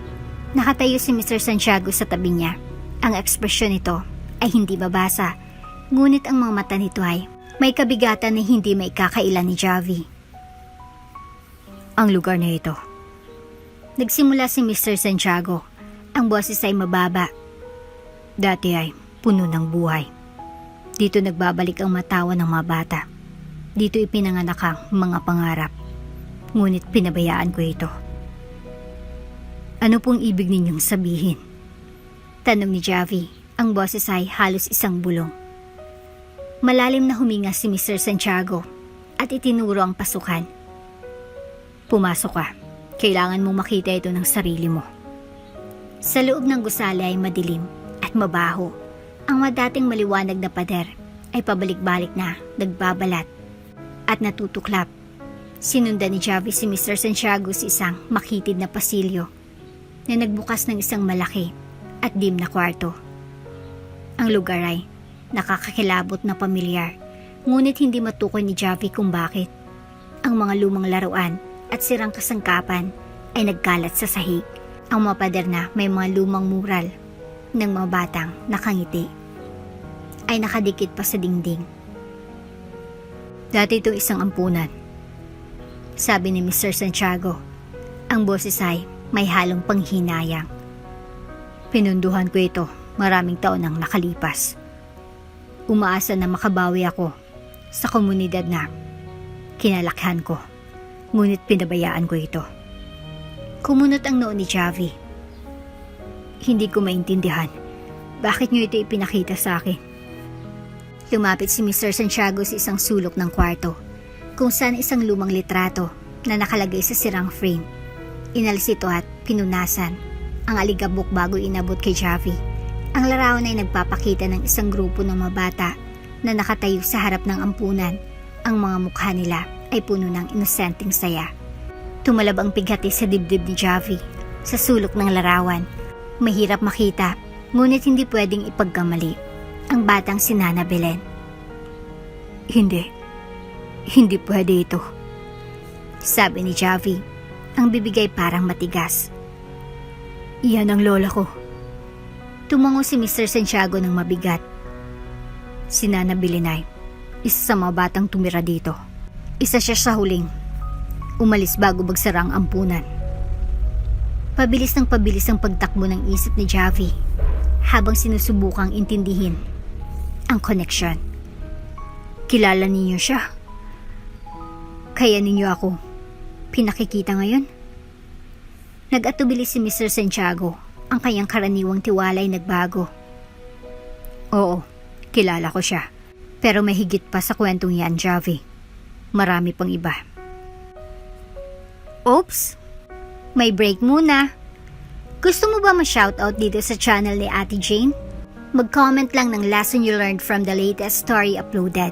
Nakatayo si Mr. Santiago sa tabi niya. Ang ekspresyon nito ay hindi babasa, ngunit ang mga mata nito ay may kabigatan na hindi maikakailan ni Javi. "Ang lugar na ito," nagsimula si Mr. Santiago. Ang boses ay mababa. "Dati ay puno ng buhay. Dito nagbabalik ang matawa ng mga bata. Dito ipinanganak ang mga pangarap. Ngunit pinabayaan ko ito." "Ano pong ibig ninyong sabihin?" tanong ni Javi. Ang boses ay halos isang bulong. Malalim na huminga si Mr. Santiago at itinuro ang pasukan. "Pumasok ka. Kailangan mong makita ito ng sarili mo." Sa loob ng gusali ay madilim at mabaho. Ang madating maliwanag na pader ay pabalik-balik na nagbabalat at natutuklap. Sinundan ni Javi si Mr. Santiago sa isang makitid na pasilyo na nagbukas ng isang malaki at dim na kwarto. Ang lugar ay nakakakilabot na pamilyar, ngunit hindi matukoy ni Javi kung bakit. Ang mga lumang laruan at sirang kasangkapan ay nagkalat sa sahig. Ang mga pader na may mga lumang mural ng mga batang nakangiti ay nakadikit pa sa dingding. "Dati ito isang ampunan," sabi ni Mr. Santiago. Ang boses ay may halong panghinayang. "Pinunduhan ko ito maraming taon nang nakalipas. Umaasa na makabawi ako sa komunidad na kinalakhan ko, ngunit pinabayaan ko ito." Kumunot ang noo ni Javi. "Hindi ko maintindihan. Bakit niyo ito ipinakita sa akin?" Lumapit si Mr. Santiago sa isang sulok ng kwarto, kung saan isang lumang litrato na nakalagay sa sirang frame. Inalis ito at pinunasan ang aligabok bago inabot kay Javi. Ang larawan ay nagpapakita ng isang grupo ng mga bata na nakatayo sa harap ng ampunan. Ang mga mukha nila ay puno ng inosenteng saya. Tumalab ang pighati sa dibdib ni Javi. Sa sulok ng larawan, mahirap makita, ngunit hindi pwedeng ipagkamali ang batang si Nana Belen. Hindi pwede ito," sabi ni Javi. Ang bibigay parang matigas. "Iyan ang lola ko." Tumango si Mr. Santiago ng mabigat. Si Nana Belen ay isa sa mga batang tumira dito. Isa siya sa huling umalis bago magsara ang ampunan. Pabilis ang pagtakbo ng isip ni Javi habang sinusubukang intindihin ang koneksyon. "Kilala ninyo siya? Kaya ninyo ako pinakikita ngayon?" Nag-atubili si Mr. Santiago. ang kanyang karaniwang tiwala ay nagbago. Oo, kilala ko siya. Pero may higit pa sa kwentong yan, Javi. Marami pang iba. Oops! May break muna. Gusto mo ba ma-shoutout dito sa channel ni Ate Jane? Mag-comment lang ng lesson you learned from the latest story uploaded.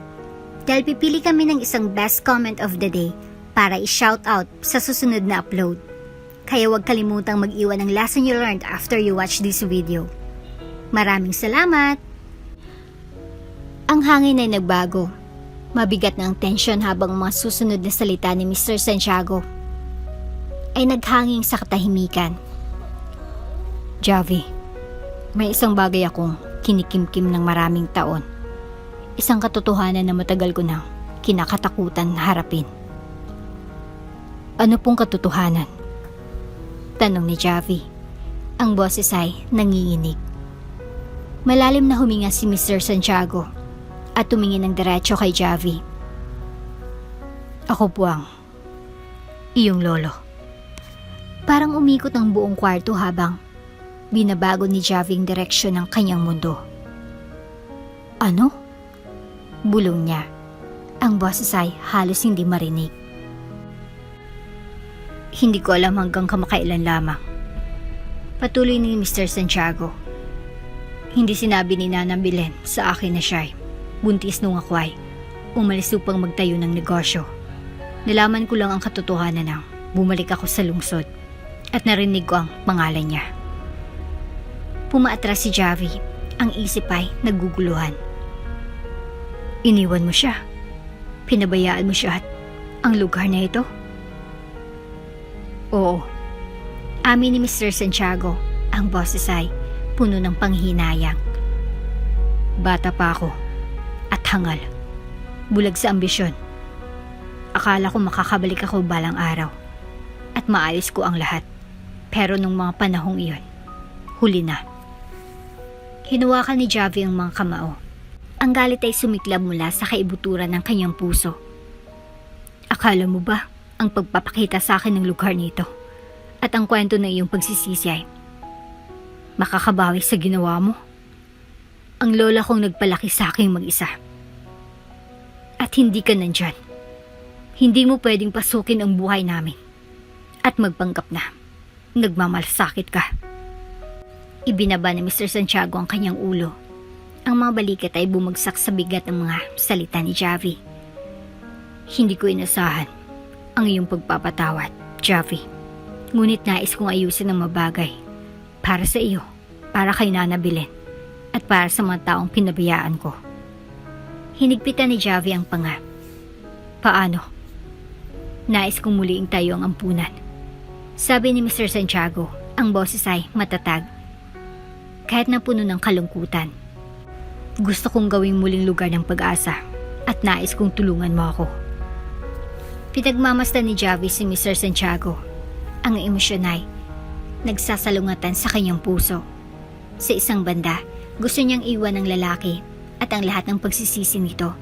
Dahil pipili kami ng isang best comment of the day para i-shoutout sa susunod na upload. Kaya huwag kalimutang mag-iwan ng lesson you learned after you watch this video. Maraming salamat! Ang hangin ay nagbago. Mabigat na ang tensyon habang mga susunod na salita ni Mr. Santiago ay naghanging sa katahimikan. Javi, may isang bagay akong kinikimkim ng maraming taon. Isang katotohanan na matagal ko nang kinakatakutan harapin. Ano pong katotohanan? Tanong ni Javi. Ang boses ay nanginginig. Malalim na huminga si Mr. Santiago at tumingin ng diretso kay Javi. Ako po ang iyong lolo. Parang umikot ang buong kwarto habang binabago ni Javi ang direksyon ng kanyang mundo. Ano? Bulong niya. Ang boses ay halos hindi marinig. Hindi ko alam hanggang kamakailan lamang. Patuloy ni Mr. Santiago. Hindi sinabi ni Nanang Belen sa akin na siya ay buntis nung ako ay umalis upang magtayo ng negosyo. Nalaman ko lang ang katotohanan nang bumalik ako sa lungsod at narinig ko ang pangalan niya. Pumaatras si Javi. Ang isip ay naguguluhan. Iniwan mo siya. Pinabayaan mo siya at ang lugar na ito? Oo. Amin ni Mr. Santiago. Ang boses ay puno ng panghinayang. Bata pa ako at hangal. Bulag sa ambisyon. Akala ko makakabalik ako balang araw at maayos ko ang lahat. Pero nung mga panahong iyon, huli na. Hinuwakan ni Javi ang mga kamao. Ang galit ay sumiklab mula sa kaibuturan ng kanyang puso. Akala mo ba ang pagpapakita sa akin ng lugar nito at ang kwento ng iyong pagsisisi ay makakabawi sa ginawa mo? Ang lola kong nagpalaki sa aking mag-isa. At hindi ka nandyan. Hindi mo pwedeng pasukin ang buhay namin at magpanggap na nagmamalasakit ka. Ibinaba ni Mr. Santiago ang kanyang ulo. Ang mga balikat ay bumagsak sa bigat ng mga salita ni Javi. Hindi ko inasahan ang iyong pagpapatawad, Javi. Ngunit nais kong ayusin ang mabagay para sa iyo, para kay Nana Belen, at para sa mga taong pinabayaan ko. Hinigpitan ni Javi ang panga. Paano? Nais kong muling tayo ang ampunan. Sabi ni Mr. Santiago, ang boses ay matatag. Kahit na puno ng kalungkutan. Gusto kong gawing muling lugar ng pag-asa at nais kong tulungan mo ako. Pinagmamasdan ni Javi si Mr. Santiago. Ang emosyon ay nagsasalungatan sa kanyang puso. Sa isang banda, gusto niyang iwan ng lalaki at ang lahat ng pagsisisi nito.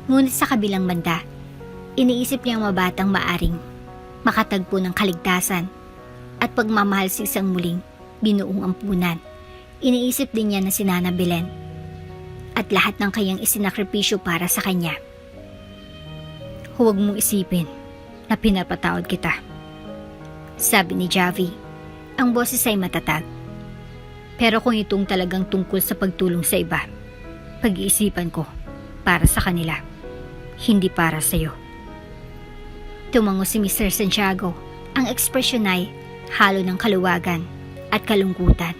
Ngunit sa kabilang banda, iniisip niya ang mabatang maaring makatagpo ng kaligtasan at pagmamahal sa isang muling binuong ampunan. Iniisip din niya na si Nana Belen at lahat ng kanyang isinakripisyo para sa kanya. Huwag mong isipin na pinapatawad kita. Sabi ni Javi, ang boses ay matatag. Pero kung itong talagang tungkol sa pagtulong sa iba, pag-iisipan ko para sa kanila, hindi para sa iyo. Tumango si Mr. Santiago. Ang ekspresyon ay halo ng kaluwagan at kalungkutan.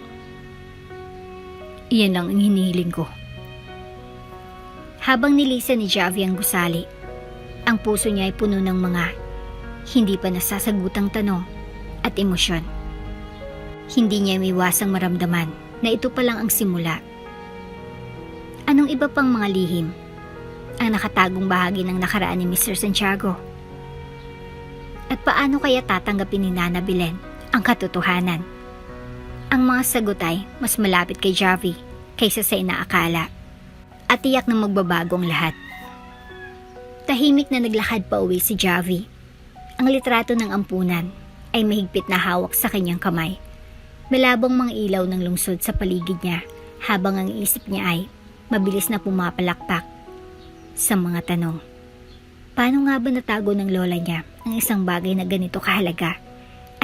Iyan lang ang hinihiling ko. Habang nilisan ni Javi ang gusali, ang puso niya ay puno ng mga hindi pa nasasagutang tanong at emosyon. Hindi niya maiwasang maramdaman na ito pa lang ang simula. Anong iba pang mga lihim ang nakatagong bahagi ng nakaraan ni Mr. Santiago? At paano kaya tatanggapin ni Nana Belen ang katotohanan? Ang mga sagot ay mas malapit kay Javi kaysa sa inaakala. At tiyak na magbabago ang lahat. Tahimik na naglakad pa uwi si Javi. Ang litrato ng ampunan ay mahigpit na hawak sa kanyang kamay. Malabong mga ilaw ng lungsod sa paligid niya habang ang isip niya ay mabilis na pumapalakpak sa mga tanong. Paano nga ba natago ng lola niya ang isang bagay na ganito kahalaga?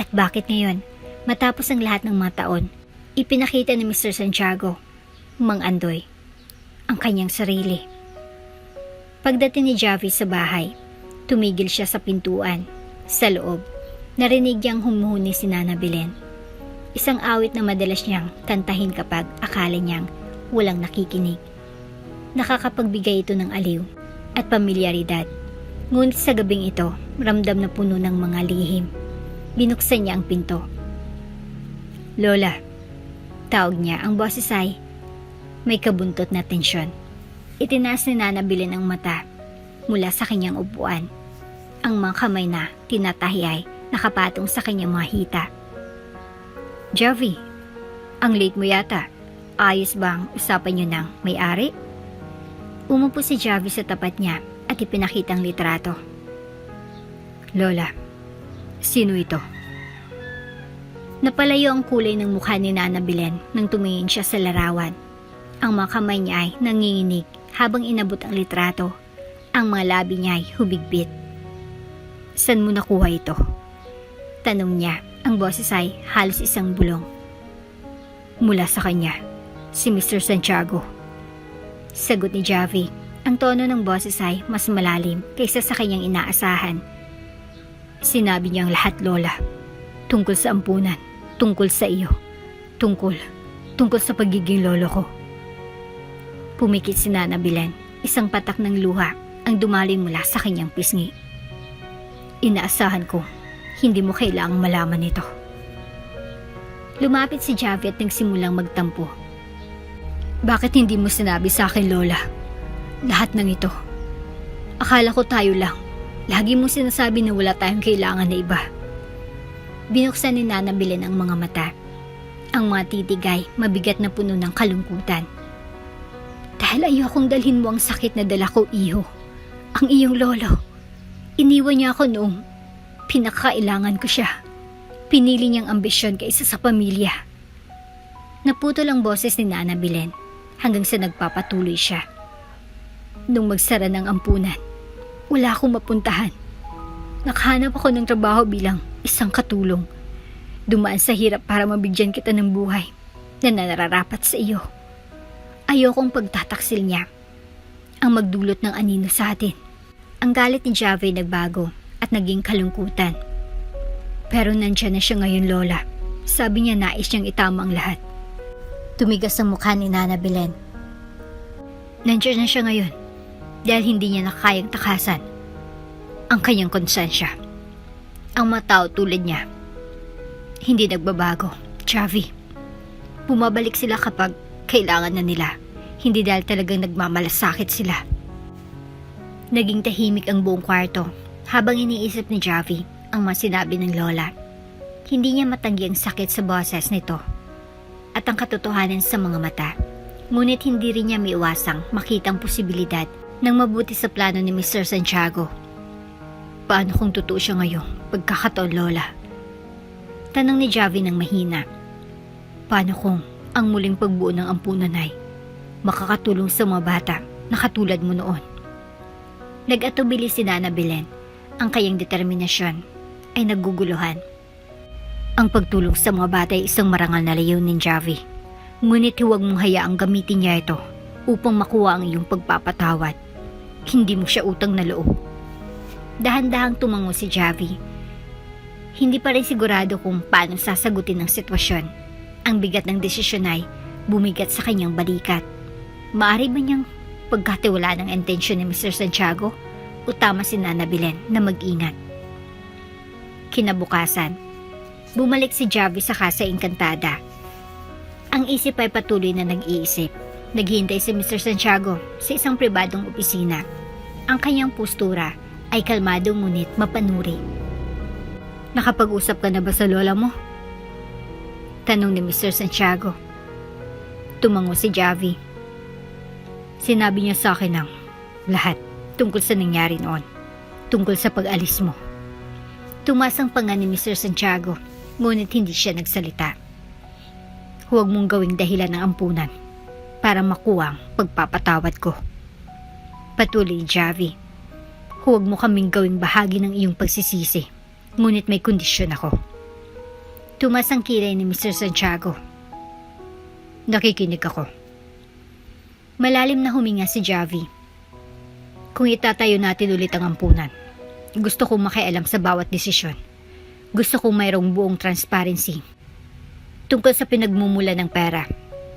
At bakit ngayon, matapos ang lahat ng mga taon, ipinakita ni Mr. Santiago, Mang Andoy, ang kanyang sarili? Pagdating ni Javi sa bahay, tumigil siya sa pintuan. Sa loob, narinig niyang humuhuni si Nana Belen. Isang awit na madalas niyang kantahin kapag akala niyang walang nakikinig. Nakakapagbigay ito ng aliw at pamilyaridad. Ngunit sa gabing ito, ramdam na puno ng mga lihim. Binuksan niya ang pinto. "Lola," tawag niya. Ang boses ay may kabuntot na tensyon. Itinaas ni Nana Belen ang mata mula sa kanyang upuan. Ang mga kamay na tinatahi ay nakapatong sa kanyang mga hita. "Javi, ang late mo yata. Ayos bang usapan niyo ng may-ari?" Umupo si Javi sa tapat niya at ipinakita ang litrato. "Lola, sino ito?" Napalayo ang kulay ng mukha ni Nana Belen nang tumingin siya sa larawan. Ang mga kamay niya ay nanginginig habang inabot ang litrato. Ang mga labi niya ay humigbit. "Saan mo nakuha ito?" tanong niya. Ang boses ay halos isang bulong. "Mula sa kanya, si Mr. Santiago," sagot ni Javi. Ang tono ng boses ay mas malalim kaysa sa kanyang inaasahan. "Sinabi niyang lahat, Lola. Tungkol sa ampunan, tungkol sa iyo, tungkol sa pagiging lolo ko." Pumikit si Nana Belen. Isang patak ng luha ang dumaloy mula sa kanyang pisngi. "Inaasahan ko, hindi mo kailangang malaman ito." Lumapit si Javi at nagsimulang magtampo. "Bakit hindi mo sinabi sa akin, Lola? Lahat ng ito. Akala ko tayo lang. Lagi mo sinasabi na wala tayong kailangan na iba." Binuksan ni Nana Belen ang mga mata. Ang mga titig ay mabigat na puno ng kalungkutan. "Dahil ayokong dalhin mo ang sakit na dala ko, iho. Ang iyong lolo. Iniwan niya ako noong pinakailangan ko siya. Pinili niyang ambisyon kaysa sa pamilya." Naputol ang boses ni Nana Belen hanggang sa nagpapatuloy siya. "Nung magsara ng ampunan, wala akong mapuntahan. Nakahanap ako ng trabaho bilang isang katulong. Dumaan sa hirap para mabigyan kita ng buhay na nararapat sa iyo. Ayokong pagtataksil niya ang magdulot ng anino sa atin." Ang galit ni Javi nagbago at naging kalungkutan. "Pero nandiyan na siya ngayon, Lola. Sabi niya nais niyang itama ang lahat." Tumigas ang mukha ni Nana Belen. "Nandiyan na siya ngayon dahil hindi niya nakayang takasan ang kanyang konsensya. Ang mga tao tulad niya, hindi nagbabago, Javi. Bumabalik sila kapag kailangan na nila, hindi dahil talagang nagmamalasakit sila." Naging tahimik ang buong kwarto habang iniisip ni Javi ang mga sinabi ng lola. Hindi niya matanggi ang sakit sa boses nito at ang katotohanan sa mga mata. Ngunit hindi rin niya maiwasang makitang posibilidad ng mabuti sa plano ni Mr. Santiago. "Paano kung totoo siya ngayong pagkakataon, Lola?" tanong ni Javi ng mahina. "Paano kung ang muling pagbuo ng ampunan ay makakatulong sa mga bata na katulad mo noon?" Nag-atubili si Nana Belen. Ang kanyang determinasyon ay naguguluhan. Ang pagtulong sa mga bata ay isang marangal na layunin, Javi. Ngunit huwag mong hayaang gamitin niya ito upang makuha ang iyong pagpapatawad. Hindi mo siya utang na loob. Dahan-dahang tumango si Javi. Hindi pa rin sigurado kung paano sasagutin ang sitwasyon. Ang bigat ng desisyon ay bumigat sa kanyang balikat. Maaari ba niyang pagkatiwalaan ang intensyon ni Mr. Santiago o tama si Nana Belen na mag-ingat? Kinabukasan, bumalik si Javi sa Casa Encantada. Ang isip ay patuloy na nag-iisip. Naghihintay si Mr. Santiago sa isang pribadong opisina. Ang kanyang postura ay kalmado ngunit mapanuri. "Nakapag-usap ka na ba sa lola mo?" tanong ni Mr. Santiago. Tumango si Javi. "Sinabi niya sa akin ang lahat tungkol sa nangyari noon, tungkol sa pag-alis mo." Tumas ang panga ni Mr. Santiago, ngunit hindi siya nagsalita. Huwag mong gawing dahilan ng ampunan para makuha ang pagpapatawad ko. Patuloy ni Javi. Huwag mo kaming gawing bahagi ng iyong pagsisisi, ngunit may kondisyon ako. Tumas ang kilay ni Mr. Santiago. Nakikinig ako. Malalim na huminga si Javi. Kung itatayo natin ulit ang ampunan, gusto kong makialam sa bawat desisyon. Gusto kong mayroong buong transparency tungkol sa pinagmumula ng pera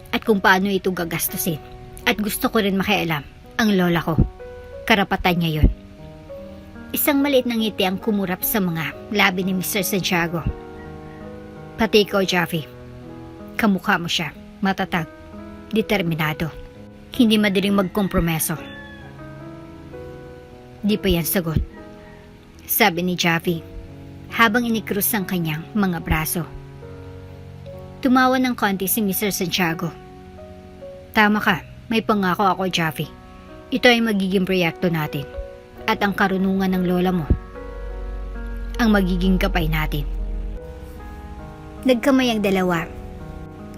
at kung paano ito gagastusin. At gusto ko rin makialam ang lola ko. Karapatan niya yun. Isang maliit na ngiti ang kumurap sa mga labi ni Mr. Santiago. Pati ikaw, Javi. Kamukha mo siya. Matatag. Determinado. Hindi madaling magkompromeso. Di pa yan sagot, sabi ni Javi habang inikrus ang kanyang mga braso. Tumawa ng konti si Mr. Santiago. Tama ka, may pangako ako, Javi. Ito ay magiging proyekto natin at ang karunungan ng lola mo ang magiging gabay natin. Nagkamay ang dalawa.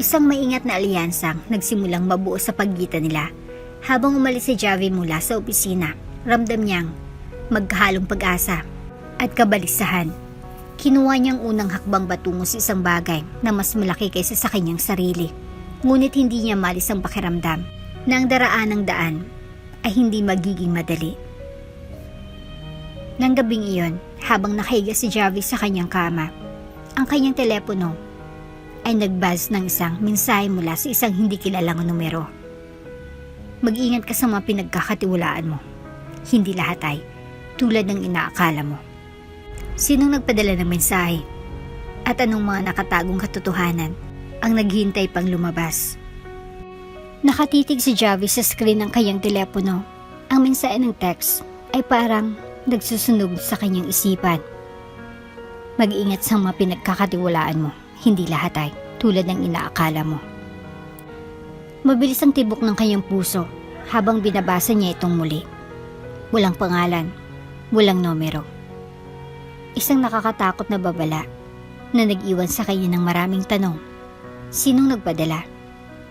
Isang maingat na alyansang nagsimulang mabuo sa pagitan nila. Habang umalis si Javi mula sa opisina, ramdam niyang magkahalong pag-asa at kabalisahan. Kinuha niyang unang hakbang patungo sa isang bagay na mas malaki kaysa sa kanyang sarili. Ngunit hindi niya malis ang pakiramdam na ang daraan ng daan ay hindi magiging madali. Nang gabing iyon, habang nakahiga si Javi sa kanyang kama, ang kanyang telepono ay nagbuzz ng isang mensahe mula sa isang hindi kilalang numero. Mag-ingat ka sa mga pinagkakatiwalaan mo. Hindi lahat ay tulad ng inaakala mo. Sinong nagpadala ng mensahe? At anong mga nakatagong katotohanan ang naghihintay pang lumabas? Nakatitig si Javi sa screen ng kanyang telepono. Ang mensahe ng text ay parang nagsusunog sa kanyang isipan. Mag-ingat sa mga pinagkakatiwalaan mo. Hindi lahat ay tulad ng inaakala mo. Mabilis ang tibok ng kanyang puso habang binabasa niya itong muli. Walang pangalan, walang numero. Isang nakakatakot na babala na nag-iwan sa kanya ng maraming tanong. Sinong nagpadala?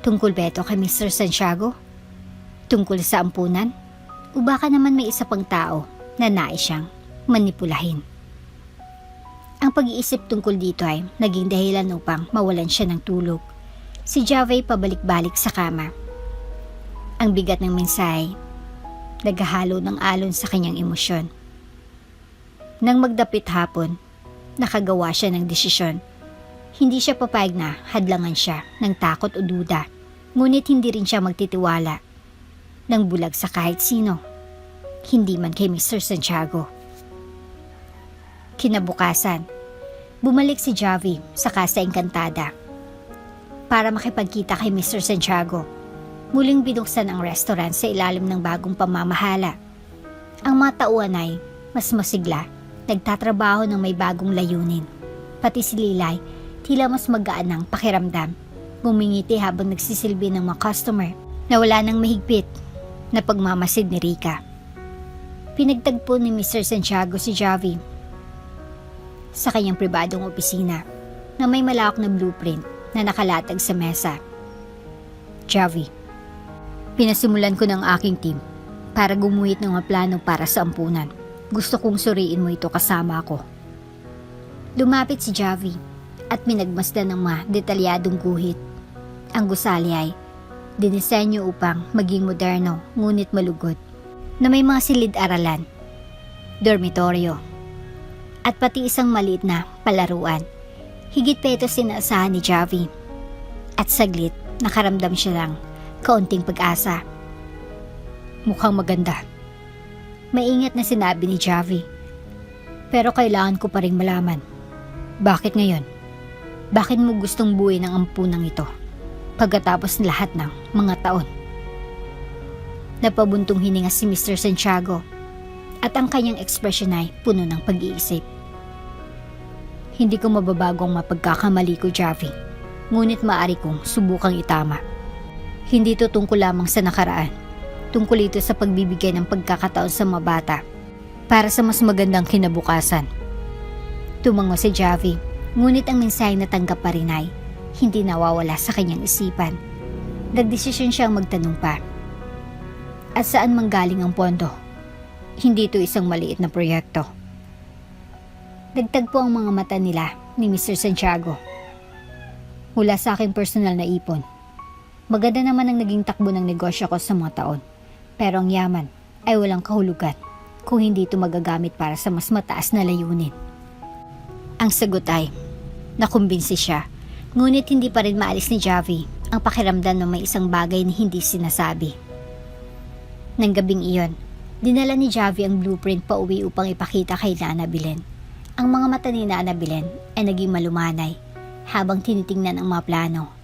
Tungkol ba ito kay Mr. Santiago? Tungkol sa ampunan? O baka naman may isa pang tao na nais siyang manipulahin? Ang pag-iisip tungkol dito ay naging dahilan upang mawalan siya ng tulog. Si Javi pabalik-balik sa kama. Ang bigat ng mensahe, naghahalo ng alon sa kanyang emosyon. Nang magdapit hapon, nakagawa siya ng desisyon. Hindi siya papayag na hadlangan siya ng takot o duda, ngunit hindi rin siya magtitiwala ng bulag sa kahit sino, hindi man kay Mr. Santiago. Kinabukasan, bumalik si Javi sa Casa Encantada para makipagkita kay Mr. Santiago. Muling binuksan ang restaurant sa ilalim ng bagong pamamahala. Ang mga tauhan ay mas masigla, nagtatrabaho ng may bagong layunin. Pati si Lilay, tila mas magaan ng pakiramdam. Bumingiti habang nagsisilbi ng mga customer na wala nang mahigpit na pagmamasid ni Rica. Pinagtagpo ni Mr. Santiago si Javi sa kanyang pribadong opisina na may malawak na blueprint na nakalatag sa mesa. Javi, pinasimulan ko ng aking team para gumuhit ng mga plano para sa ampunan. Gusto kong suriin mo ito kasama ako. Lumapit si Javi at minagmasdan ng mga detalyadong guhit. Ang gusali ay dinisenyo upang maging moderno ngunit malugod, na may mga silid-aralan, dormitoryo, at pati isang maliit na palaruan. Higit pa ito sinaasahan ni Javi. At saglit, nakaramdam siya ng kaunting pag-asa. Mukhang maganda. Maingat na sinabi ni Javi. Pero kailangan ko pa rin malaman. Bakit ngayon? Bakit mo gustong buuin ang ampunang ito pagkatapos ng lahat ng mga taon? Napabuntong hininga si Mr. Santiago at ang kanyang ekspresyon ay puno ng pag-iisip. Hindi ko mababago ang mapagkakamali ko, Javi. Ngunit maaari kong subukang itama. Hindi ito tungkol lamang sa nakaraan. Tungkol ito sa pagbibigay ng pagkakataon sa mga bata para sa mas magandang kinabukasan. Tumango si Javi, ngunit ang mensahe na tanggap pa rin ay hindi nawawala sa kanyang isipan. Nagdesisyon siyang magtanong pa. At saan manggaling ang pondo? Hindi ito isang maliit na proyekto. Nagtagpo ang mga mata nila ni Mr. Santiago. Mula sa aking personal na ipon. Maganda naman ang naging takbo ng negosyo ko sa mga taon. Pero ang yaman ay walang kahulugan kung hindi ito magagamit para sa mas mataas na layunin. Ang sagot ay, nakumbinsi siya. Ngunit hindi pa rin maalis ni Javi ang pakiramdam na may isang bagay na hindi sinasabi. Nang gabing iyon, dinala ni Javi ang blueprint pa uwi upang ipakita kay Nana Belen. Ang mga mata ni Nana Belen ay naging malumanay habang tinitingnan ang mga plano.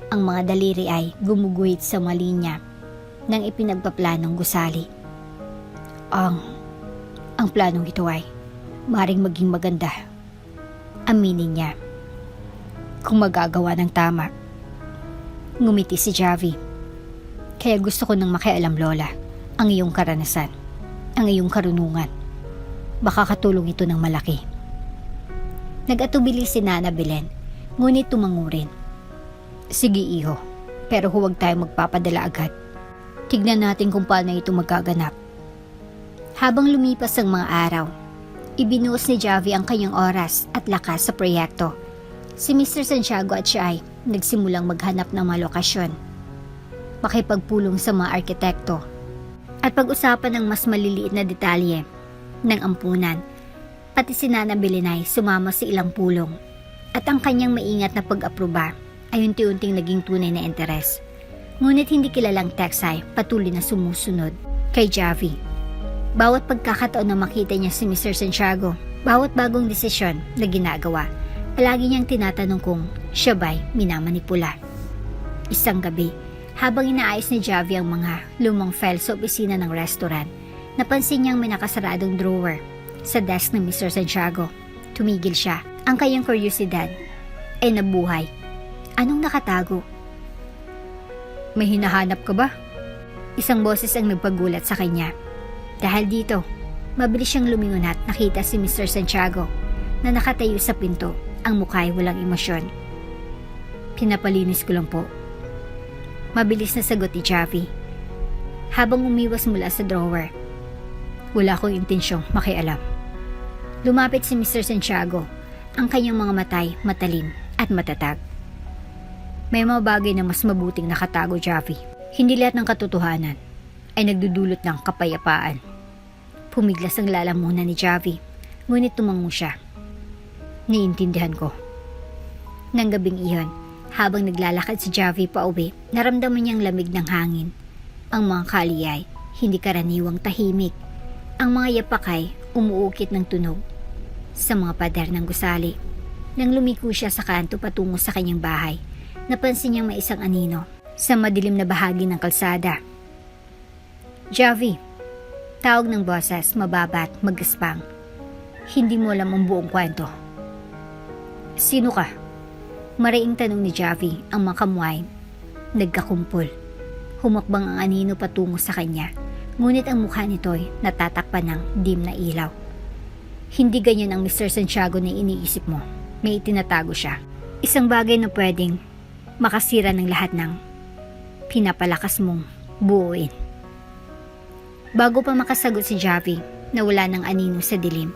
Ang mga daliri ay gumuguhit sa mga linya ng ipinagpaplanong gusali. Ang planong ito ay maring maging maganda. Aminin niya. Kung magagawa ng tama. Ngumiti si Javi. Kaya gusto ko nang makialam, Lola, ang iyong karanasan, ang iyong karunungan. Baka katulong ito ng malaki. Nag-atubili si Nana Belen, ngunit tumango rin. Sige iho, pero huwag tayong magpapadala agad. Tignan natin kung paano ito magaganap. Habang lumipas ang mga araw, ibinuhos ni Javi ang kanyang oras at lakas sa proyekto. Si Mr. Santiago at siya ay nagsimulang maghanap ng mga lokasyon, makipagpulong sa mga arkitekto, at pag-usapan ng mas maliliit na detalye ng ampunan. Pati si Nana Belen ay sumama sa ilang pulong, at ang kanyang maingat na pag-aproba ay unti-unting naging tunay na interes. Ngunit hindi kilalang Tex ay patuloy na sumusunod kay Javi. Bawat pagkakataon na makita niya si Mr. Santiago, bawat bagong desisyon na ginagawa, palagi niyang tinatanong kung siya ba'y minamanipula. Isang gabi, habang inaayos ni Javi ang mga lumang files sa opisina ng restaurant, napansin niyang may nakasaradong drawer sa desk ng Mr. Santiago. Tumigil siya. Ang kanyang kuryosidad ay nabuhay. Anong nakatago? May hinahanap ka ba? Isang boses ang nagpagulat sa kanya. Dahil dito, mabilis siyang lumingon at nakita si Mr. Santiago na nakatayo sa pinto, ang mukha ay walang emosyon. Pinapalinis ko lang po. Mabilis na sagot ni Javi habang umiwas mula sa drawer. Wala akong intensyong makialam. Lumapit si Mr. Santiago, ang kanyang mga matay matalim at matatag. May mga bagay na mas mabuting nakatago, Javi. Hindi lahat ng katotohanan ay nagdudulot ng kapayapaan. Pumiglas ang lalamunan ni Javi, ngunit tumango siya. Niintindihan ko. Nang gabing iyon, habang naglalakad si Javi pauwi, naramdaman niyang lamig ng hangin. Ang mga kalye ay hindi karaniwang tahimik. Ang mga yapak ay umuukit ng tunog sa mga pader ng gusali. Nang lumiko siya sa kanto patungo sa kanyang bahay, napansin niyang may isang anino sa madilim na bahagi ng kalsada. Javi, tawag ng boses, mababa at magaspang. Hindi mo alam ang buong kwento. Sino ka? Maraing tanong ni Javi, ang mga kamway nagkakumpol. Humakbang ang anino patungo sa kanya, ngunit ang mukha nito'y natatakpan ng dim na ilaw. Hindi ganyan ang Mr. Santiago na iniisip mo. May itinatago siya. Isang bagay na pwedeng makasira ng lahat ng pinapalakas mong buuin. Bago pa makasagot si Javi, nawala ng anino sa dilim,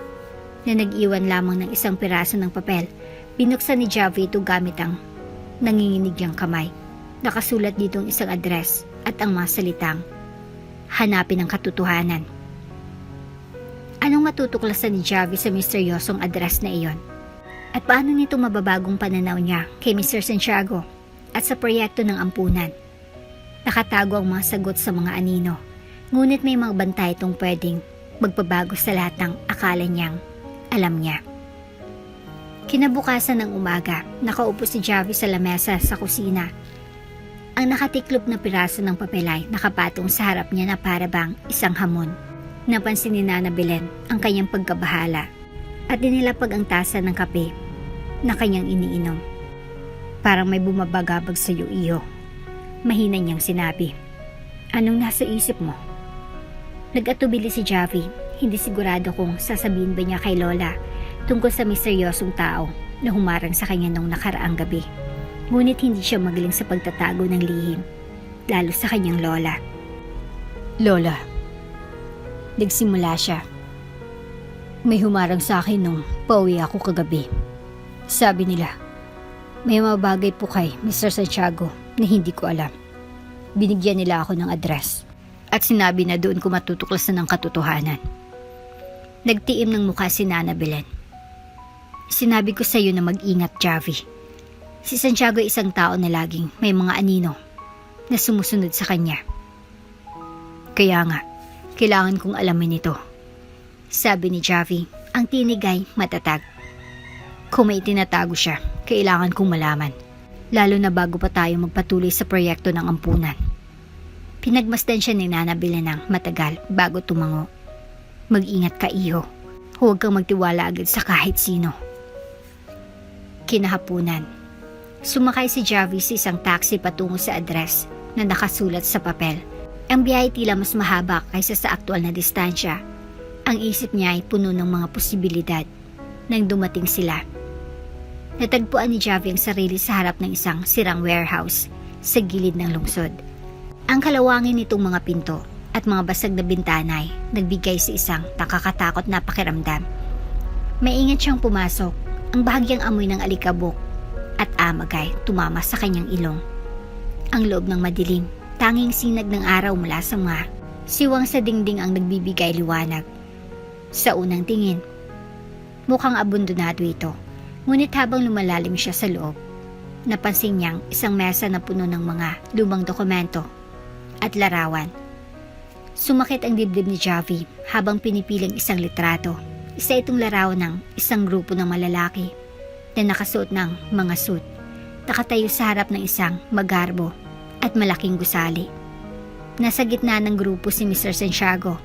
na nag-iwan lamang ng isang piraso ng papel. Binuksan ni Javi ito gamit ang nanginginig niyang kamay. Nakasulat dito ang isang address at ang mga salitang, hanapin ang katotohanan. Anong matutuklasan ni Javi sa misteryosong address na iyon? At paano nito mababagong pananaw niya kay Mr. Santiago at sa proyekto ng ampunan? Nakatago ang mga sagot sa mga anino, ngunit may mga bantay itong pwedeng magpabago sa lahat ng akala niyang alam niya. Kinabukasan ng umaga, nakaupo si Javi sa lamesa sa kusina. Ang nakatiklop na piraso ng papel ay nakapatong sa harap niya na para bang isang hamon. Napansin ni Nana Belen ang kanyang pagkabahala at dinilapag ang tasa ng kape na kanyang iniinom. Parang may bumabagabag sa iyo, iho. Mahina niyang sinabi. Anong nasa isip mo? Nag-atubili si Javi, hindi sigurado kung sasabihin ba niya kay Lola tungkol sa misteryosong tao na humarang sa kanya nung nakaraang gabi. Ngunit hindi siya magaling sa pagtatago ng lihim, lalo sa kanyang lola. Lola, nagsimula siya. May humarang sa akin nung pauwi ako kagabi. Sabi nila, may mga bagay po kay Mr. Santiago na hindi ko alam. Binigyan nila ako ng address at sinabi na doon ko matutuklasan ng katotohanan. Nagtiim ng mukha si Nana Belen. Sinabi ko sa iyo na mag-ingat, Javi. Si Santiago ay isang tao na laging may mga anino na sumusunod sa kanya. Kaya nga, kailangan kong alamin ito. Sabi ni Javi, ang tinig ay matatag. Kung may tinatago siya, kailangan kong malaman. Lalo na bago pa tayo magpatuloy sa proyekto ng ampunan. Pinagmasdan siya ni Nana Belen ng matagal bago tumango. Mag-ingat ka, iho. Huwag kang magtiwala agad sa kahit sino. Kinahapunan. Sumakay si Javi sa isang taxi patungo sa address na nakasulat sa papel. Ang biyahe tila mas mahaba kaysa sa aktual na distansya. Ang isip niya ay puno ng mga posibilidad. Nang dumating sila, natagpuan ni Javi ang sarili sa harap ng isang sirang warehouse sa gilid ng lungsod. Ang kalawangin nitong mga pinto at mga basag na bintana ay nagbigay sa isang nakakatakot na pakiramdam. Maingat siyang pumasok. Ang bahagyang amoy ng alikabok at amag ay tumama sa kanyang ilong. Ang loob ng madilim, tanging sinag ng araw mula sa mga siwang sa dingding ang nagbibigay liwanag. Sa unang tingin, mukhang abandonado ito. Ngunit habang lumalalim siya sa loob, napansin niyang isang mesa na puno ng mga lumang dokumento at larawan. Sumakit ang dibdib ni Javi habang pinipiling isang litrato. Isa itong larawan ng isang grupo ng malalaki na nakasuot ng mga suit, nakatayo sa harap ng isang magarbo at malaking gusali. Nasa gitna ng grupo si Mr. Santiago,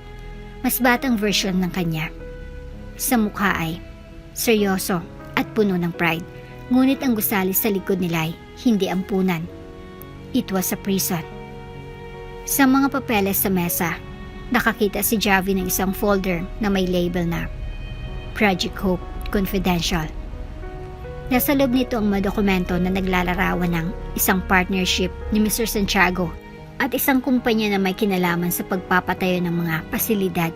mas batang version ng kanya. Sa mukha ay seryoso at puno ng pride, ngunit ang gusali sa likod nila ay hindi ampunan. It was a prison. Sa mga papeles sa mesa, nakakita si Javi ng isang folder na may label na Project Hope Confidential. Nasa loob nito ang mga dokumento na naglalarawan ng isang partnership ni Mr. Santiago at isang kumpanya na may kinalaman sa pagpapatayo ng mga pasilidad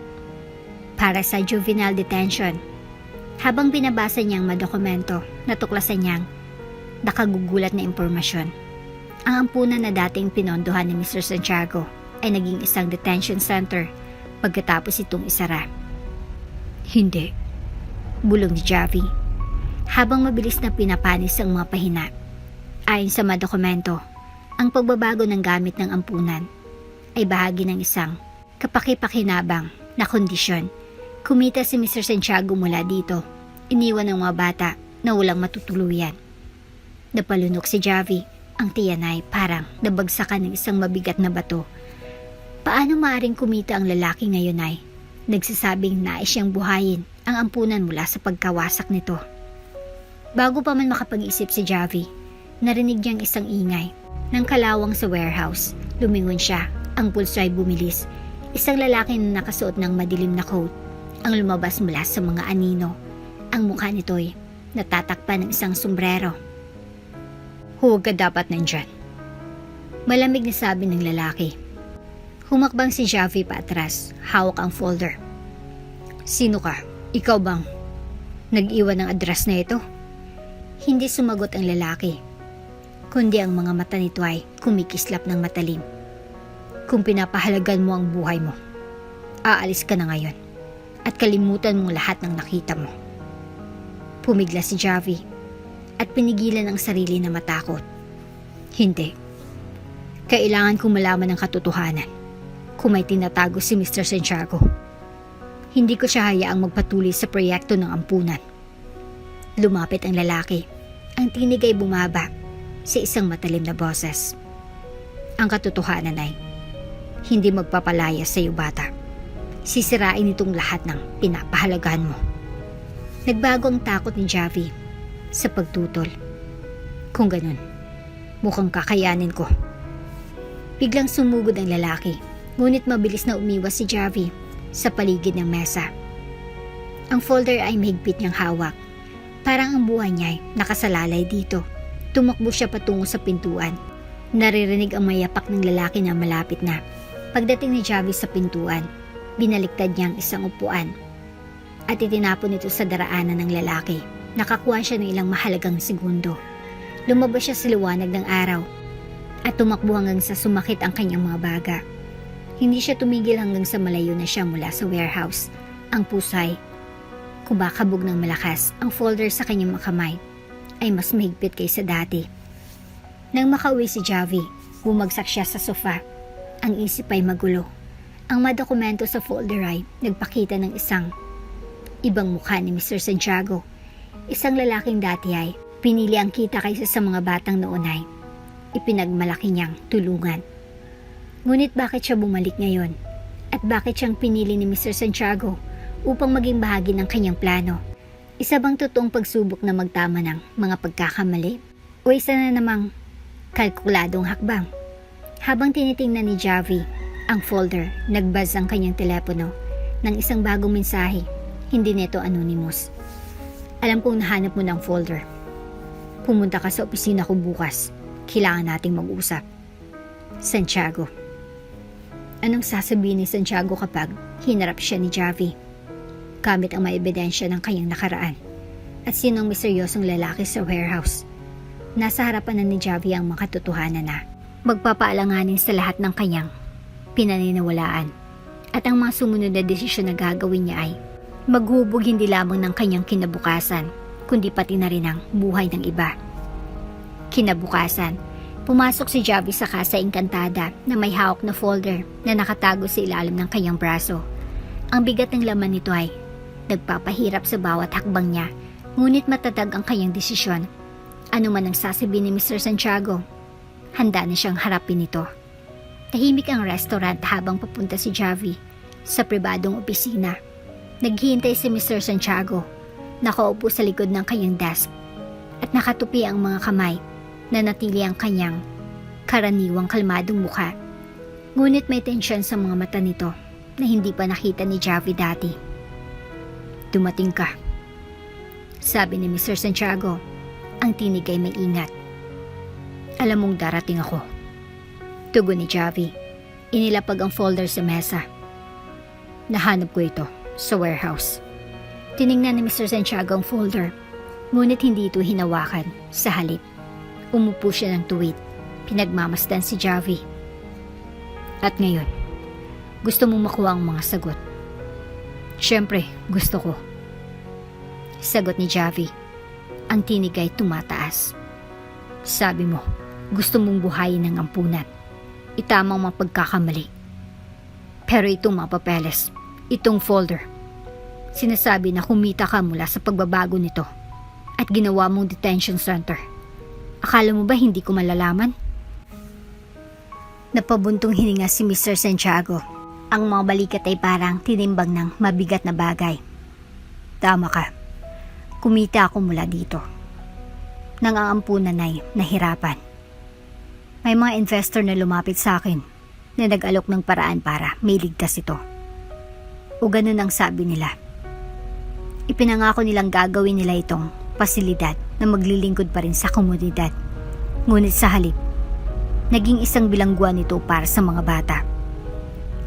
para sa juvenile detention. Habang binabasa niyang mga dokumento, natuklasan niyang nakagugulat na impormasyon. Ang ampunan na dating pinondohan ni Mr. Santiago ay naging isang detention center pagkatapos itong isara. Hindi. Bulong ni Javi, habang mabilis na pinapanis ang mga pahina. Ayon sa mga dokumento, ang pagbabago ng gamit ng ampunan ay bahagi ng isang kapakipakinabang na kondisyon. Kumita si Mr. Santiago mula dito, iniwan ng mga bata na walang matutuluyan. Napalunok si Javi, ang tiyan ay parang nabagsakan ng isang mabigat na bato. Paano maaring kumita ang lalaki ngayon ay nagsasabing nais siyang buhayin ang ampunan mula sa pagkawasak nito. Bago pa man makapag-isip si Javi, narinig niyang isang ingay ng kalawang sa warehouse. Lumingon siya, ang pulso ay bumilis. Isang lalaki na nakasuot ng madilim na coat ang lumabas mula sa mga anino. Ang mukha nito'y natatakpan ng isang sombrero. Huwag ka dapat nandyan, malamig na sabi ng lalaki. Humakbang si Javi paatras, hawak ang folder. Sino ka? Ikaw bang nag-iwan ng address na ito? Hindi sumagot ang lalaki, kundi ang mga mata nito ay kumikislap ng matalim. Kung pinapahalagan mo ang buhay mo, aalis ka na ngayon at kalimutan mong lahat ng nakita mo. Pumigla si Javi at pinigilan ang sarili na matakot. Hindi. Kailangan kong malaman ang katotohanan kung may tinatago si Mr. Santiago. Hindi ko siya hayaang magpatuloy sa proyekto ng ampunan. Lumapit ang lalaki. Ang tinig ay bumaba sa isang matalim na boses. Ang katotohanan ay hindi magpapalaya sa iyo, bata. Sisirain itong lahat ng pinapahalagahan mo. Nagbago ang takot ni Javi sa pagtutol. Kung ganun, mukhang kakayanin ko. Biglang sumugod ang lalaki, ngunit mabilis na umiwas si Javi sa paligid ng mesa. Ang folder ay mahigpit niyang hawak. Parang ang buhay niya ay nakasalalay dito. Tumakbo siya patungo sa pintuan. Naririnig ang mayapak ng lalaki na malapit na. Pagdating ni Javi sa pintuan, binaliktad niya ang isang upuan at itinapon ito sa daraanan ng lalaki. Nakakuha siya ng ilang mahalagang segundo. Lumabas siya sa liwanag ng araw at tumakbo hanggang sa sumakit ang kanyang mga baga. Hindi siya tumigil hanggang sa malayo na siya mula sa warehouse. Ang pusay, kumakabog ng malakas. Ang folder sa kanyang mga kamay ay mas mahigpit kaysa dati. Nang makauwi si Javi, bumagsak siya sa sofa. Ang isip ay magulo. Ang mga dokumento sa folder ay nagpakita ng isang ibang mukha ni Mr. Santiago. Isang lalaking dati ay pinili ang kita kaysa sa mga batang noon ay ipinagmalaki niyang tulungan. Ngunit bakit siya bumalik ngayon? At bakit siyang pinili ni Mr. Santiago upang maging bahagi ng kanyang plano? Isa bang totoong pagsubok na magtama ng mga pagkakamali? O isa na namang kalkuladong hakbang? Habang tinitingnan ni Javi ang folder, nagbuzz ang kanyang telepono ng isang bagong mensahe. Hindi nito anonymous. Alam kong nahanap mo ng folder. Pumunta ka sa opisina ko bukas. Kailangan nating mag-usap. Santiago. Anong sasabihin ni Santiago kapag hinarap siya ni Javi? Gamit ang mga ebidensya ng kanyang nakaraan. At sinong misteryosong lalaki sa warehouse? Nasa harapan na ni Javi ang mga katotohanan na magpapaalanganin sa lahat ng kanyang pinaniniwalaan. At ang mga sumunod na desisyon na gagawin niya ay maghubog hindi lamang ng kanyang kinabukasan, kundi pati na rin ang buhay ng iba. Kinabukasan, pumasok si Javi sa Casa Encantada na may hawak na folder na nakatago sa ilalim ng kanyang braso. Ang bigat ng laman nito ay nagpapahirap sa bawat hakbang niya, ngunit matatag ang kanyang desisyon. Ano man ang sasabihin ni Mr. Santiago, handa na siyang harapin ito. Tahimik ang restaurant habang papunta si Javi sa pribadong opisina. Naghihintay si Mr. Santiago, nakaupo sa likod ng kanyang desk at nakatupi ang mga kamay na natili ang kanyang karaniwang kalmadong mukha. Ngunit may tensyon sa mga mata nito na hindi pa nakita ni Javi dati. Dumating ka, sabi ni Mr. Santiago. Ang tinig ay may ingat. Alam mong darating ako, tugon ni Javi. Inilapag ang folder sa mesa. Nahanap ko ito sa warehouse. Tiningnan ni Mr. Santiago ang folder, ngunit hindi ito hinawakan. Sa halip, umupo siya ng tuwid. Pinagmamasdan si Javi. At ngayon, gusto mong makuha ang mga sagot? Siyempre, gusto ko. Sagot ni Javi. Ang tinig ay tumataas. Sabi mo, gusto mong buhayin ng ampunan. Itamang mga pagkakamali. Pero itong mga papeles, itong folder, sinasabi na kumita ka mula sa pagbabago nito at ginawa mong detention center. Akala mo ba hindi ko malalaman? Napabuntong hininga si Mr. Santiago. Ang mga balikat ay parang tinimbang ng mabigat na bagay. Tama ka. Kumita ako mula dito. Nang ang ampunan ay nahirapan. May mga investor na lumapit sa akin na nag-alok ng paraan para may ligtas ito. O ganun ang sabi nila. Ipinangako nilang gagawin nila itong pasilidad na maglilingkod pa rin sa komunidad. Ngunit sa halip, naging isang bilangguan ito para sa mga bata.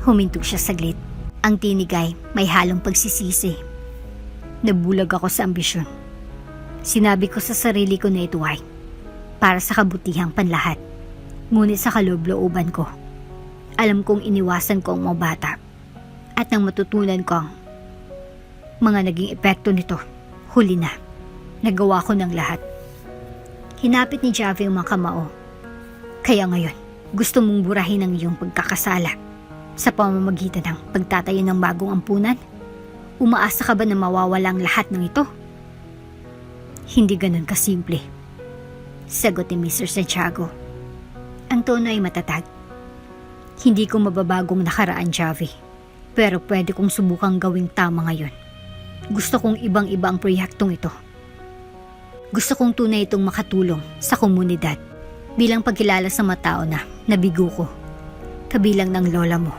Huminto siya saglit. Ang tinig ay may halong pagsisisi. Nabulag ako sa ambisyon. Sinabi ko sa sarili ko na ito ay para sa kabutihang panlahat. Ngunit sa kaloob-looban ko, alam kong iniwasan ko ang mga bata. At nang matutunan ko ang mga naging epekto nito, huli na. Nagawa ko ng lahat. Hinapit ni Javi ang mga kamao. Kaya ngayon, gusto mong burahin ang iyong pagkakasala sa pamamagitan ng pagtatayo ng bagong ampunan? Umaasa ka ba na mawawala ang lahat ng ito? Hindi ganun kasimple, sagot ni Mr. Santiago. Ang tono ay matatag. Hindi ko mababagong nakaraan, Javi. Pero pwede kong subukang gawing tama ngayon. Gusto kong ibang-iba ang proyektong ito. Gusto kong tunay itong makatulong sa komunidad bilang pagkilala sa mga tao na nabigo ko, kabilang ng lola mo.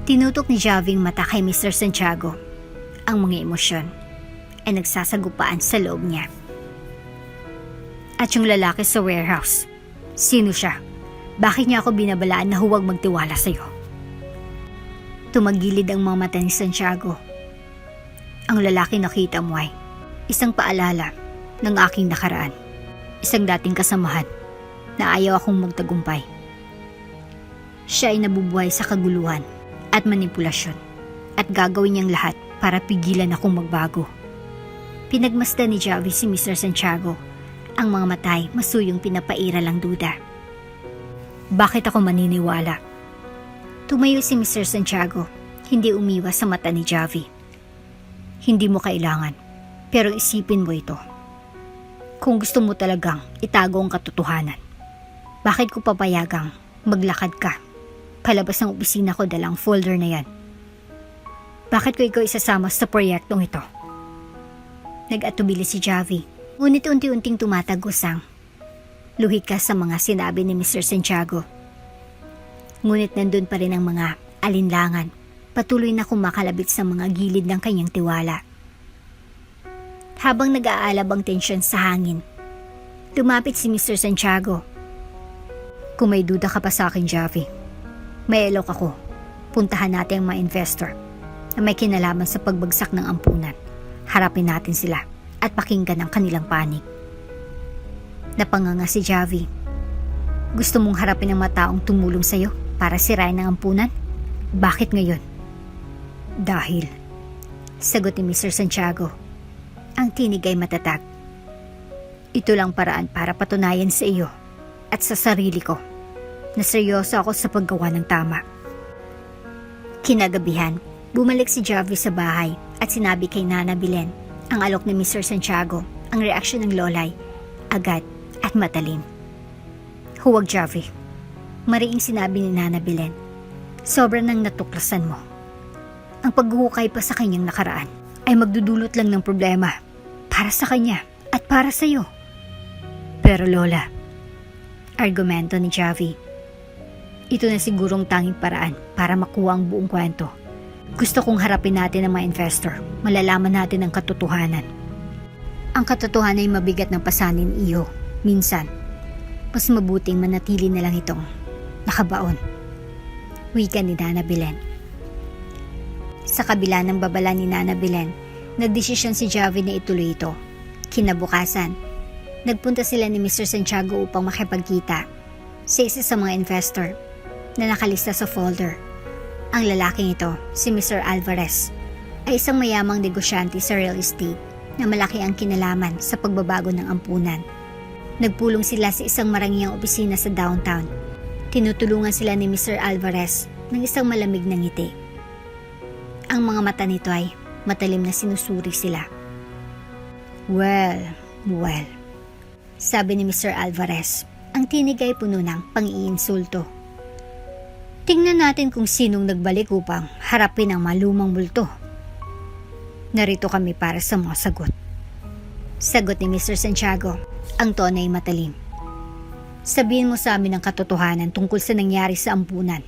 Tinutok ni Javi ang mata kay Mr. Santiago. Ang mga emosyon ay nagsasagupaan sa loob niya. At yung lalaki sa warehouse, sino siya? Bakit niya ako binabalaan na huwag magtiwala sa'yo? Tumagilid ang mga mata ni Santiago. Ang lalaki nakita mo ay isang paalala ng aking nakaraan. Isang dating kasamahan na ayaw akong magtagumpay. Siya ay nabubuhay sa kaguluhan at manipulasyon at gagawin niyang lahat para pigilan akong magbago. Pinagmasdan ni Javi si Mr. Santiago. Ang mga matay masuyong pinapaira lang duda. Bakit ako maniniwala? Tumayo si Mr. Santiago, hindi umiwas sa mata ni Javi. Hindi mo kailangan, pero isipin mo ito. Kung gusto mo talagang itago ang katotohanan, bakit ko papayagang maglakad ka palabas ng opisina ko dalang folder na yan? Bakit ko ikaw isasama sa proyektong ito? Nag-atubili si Javi, ngunit unti-unting tumatagos ang luhik ka sa mga sinabi ni Mr. Santiago. Ngunit nandun pa rin ang mga alinlangan, patuloy na kumakalabit sa mga gilid ng kanyang tiwala. Habang nag-aalab ang tensyon sa hangin, lumapit si Mr. Santiago. Kung may duda ka pa sa akin, Javi, may alok ako. Puntahan natin ang mga investor na may kinalaman sa pagbagsak ng ampunan. Harapin natin sila at pakinggan ang kanilang panig. Napanganga si Javi. Gusto mong harapin ang mga taong tumulong sa'yo para sirain ang ampunan? Bakit ngayon? Dahil, sagot ni Mr. Santiago. Ang tinig ay matatag. Ito lang paraan para patunayan sa iyo at sa sarili ko na seryoso ako sa paggawa ng tama. Kinagabihan, bumalik si Javi sa bahay at sinabi kay Nana Belen ang alok ni Mr. Santiago. Ang reaksyon ng lolay, agad at matalim. Huwag, Javi. Mariing sinabi ni Nana Belen. Sobra nang natuklasan mo. Ang paghuhukay pa sa kanyang nakaraan ay magdudulot lang ng problema para sa kanya at para sa iyo. Pero Lola, argumento ni Javi, ito na sigurong tanging paraan para makuha ang buong kwento. Gusto kong harapin natin ang mga investor. Malalaman natin ang katotohanan. Ang katotohanan ay mabigat ng pasanin, iyo. Minsan, mas mabuting manatili na lang itong nakabaon. Wika ni Nana Belen. Sa kabila ng babala ni Nana Belen, nagdesisyon si Javi na ituloy ito. Kinabukasan, nagpunta sila ni Mr. Santiago upang makipagkita sa isa sa mga investor na nakalista sa folder. Ang lalaking ito, si Mr. Alvarez, ay isang mayamang negosyante sa real estate na malaki ang kinalaman sa pagbabago ng ampunan. Nagpulong sila sa isang marangyang opisina sa downtown. Tinutulungan sila ni Mr. Alvarez ng isang malamig na ngiti. Ang mga mata nito ay matalim na sinusuri sila. Well, sabi ni Mr. Alvarez, ang tinig ay puno ng pang-iinsulto. Tingnan natin kung sinong nagbalik upang harapin ang malumang multo. Narito kami para sa mga sagot. Sagot ni Mr. Santiago, ang tono ay matalim. Sabihin mo sa amin ang katotohanan tungkol sa nangyari sa ampunan.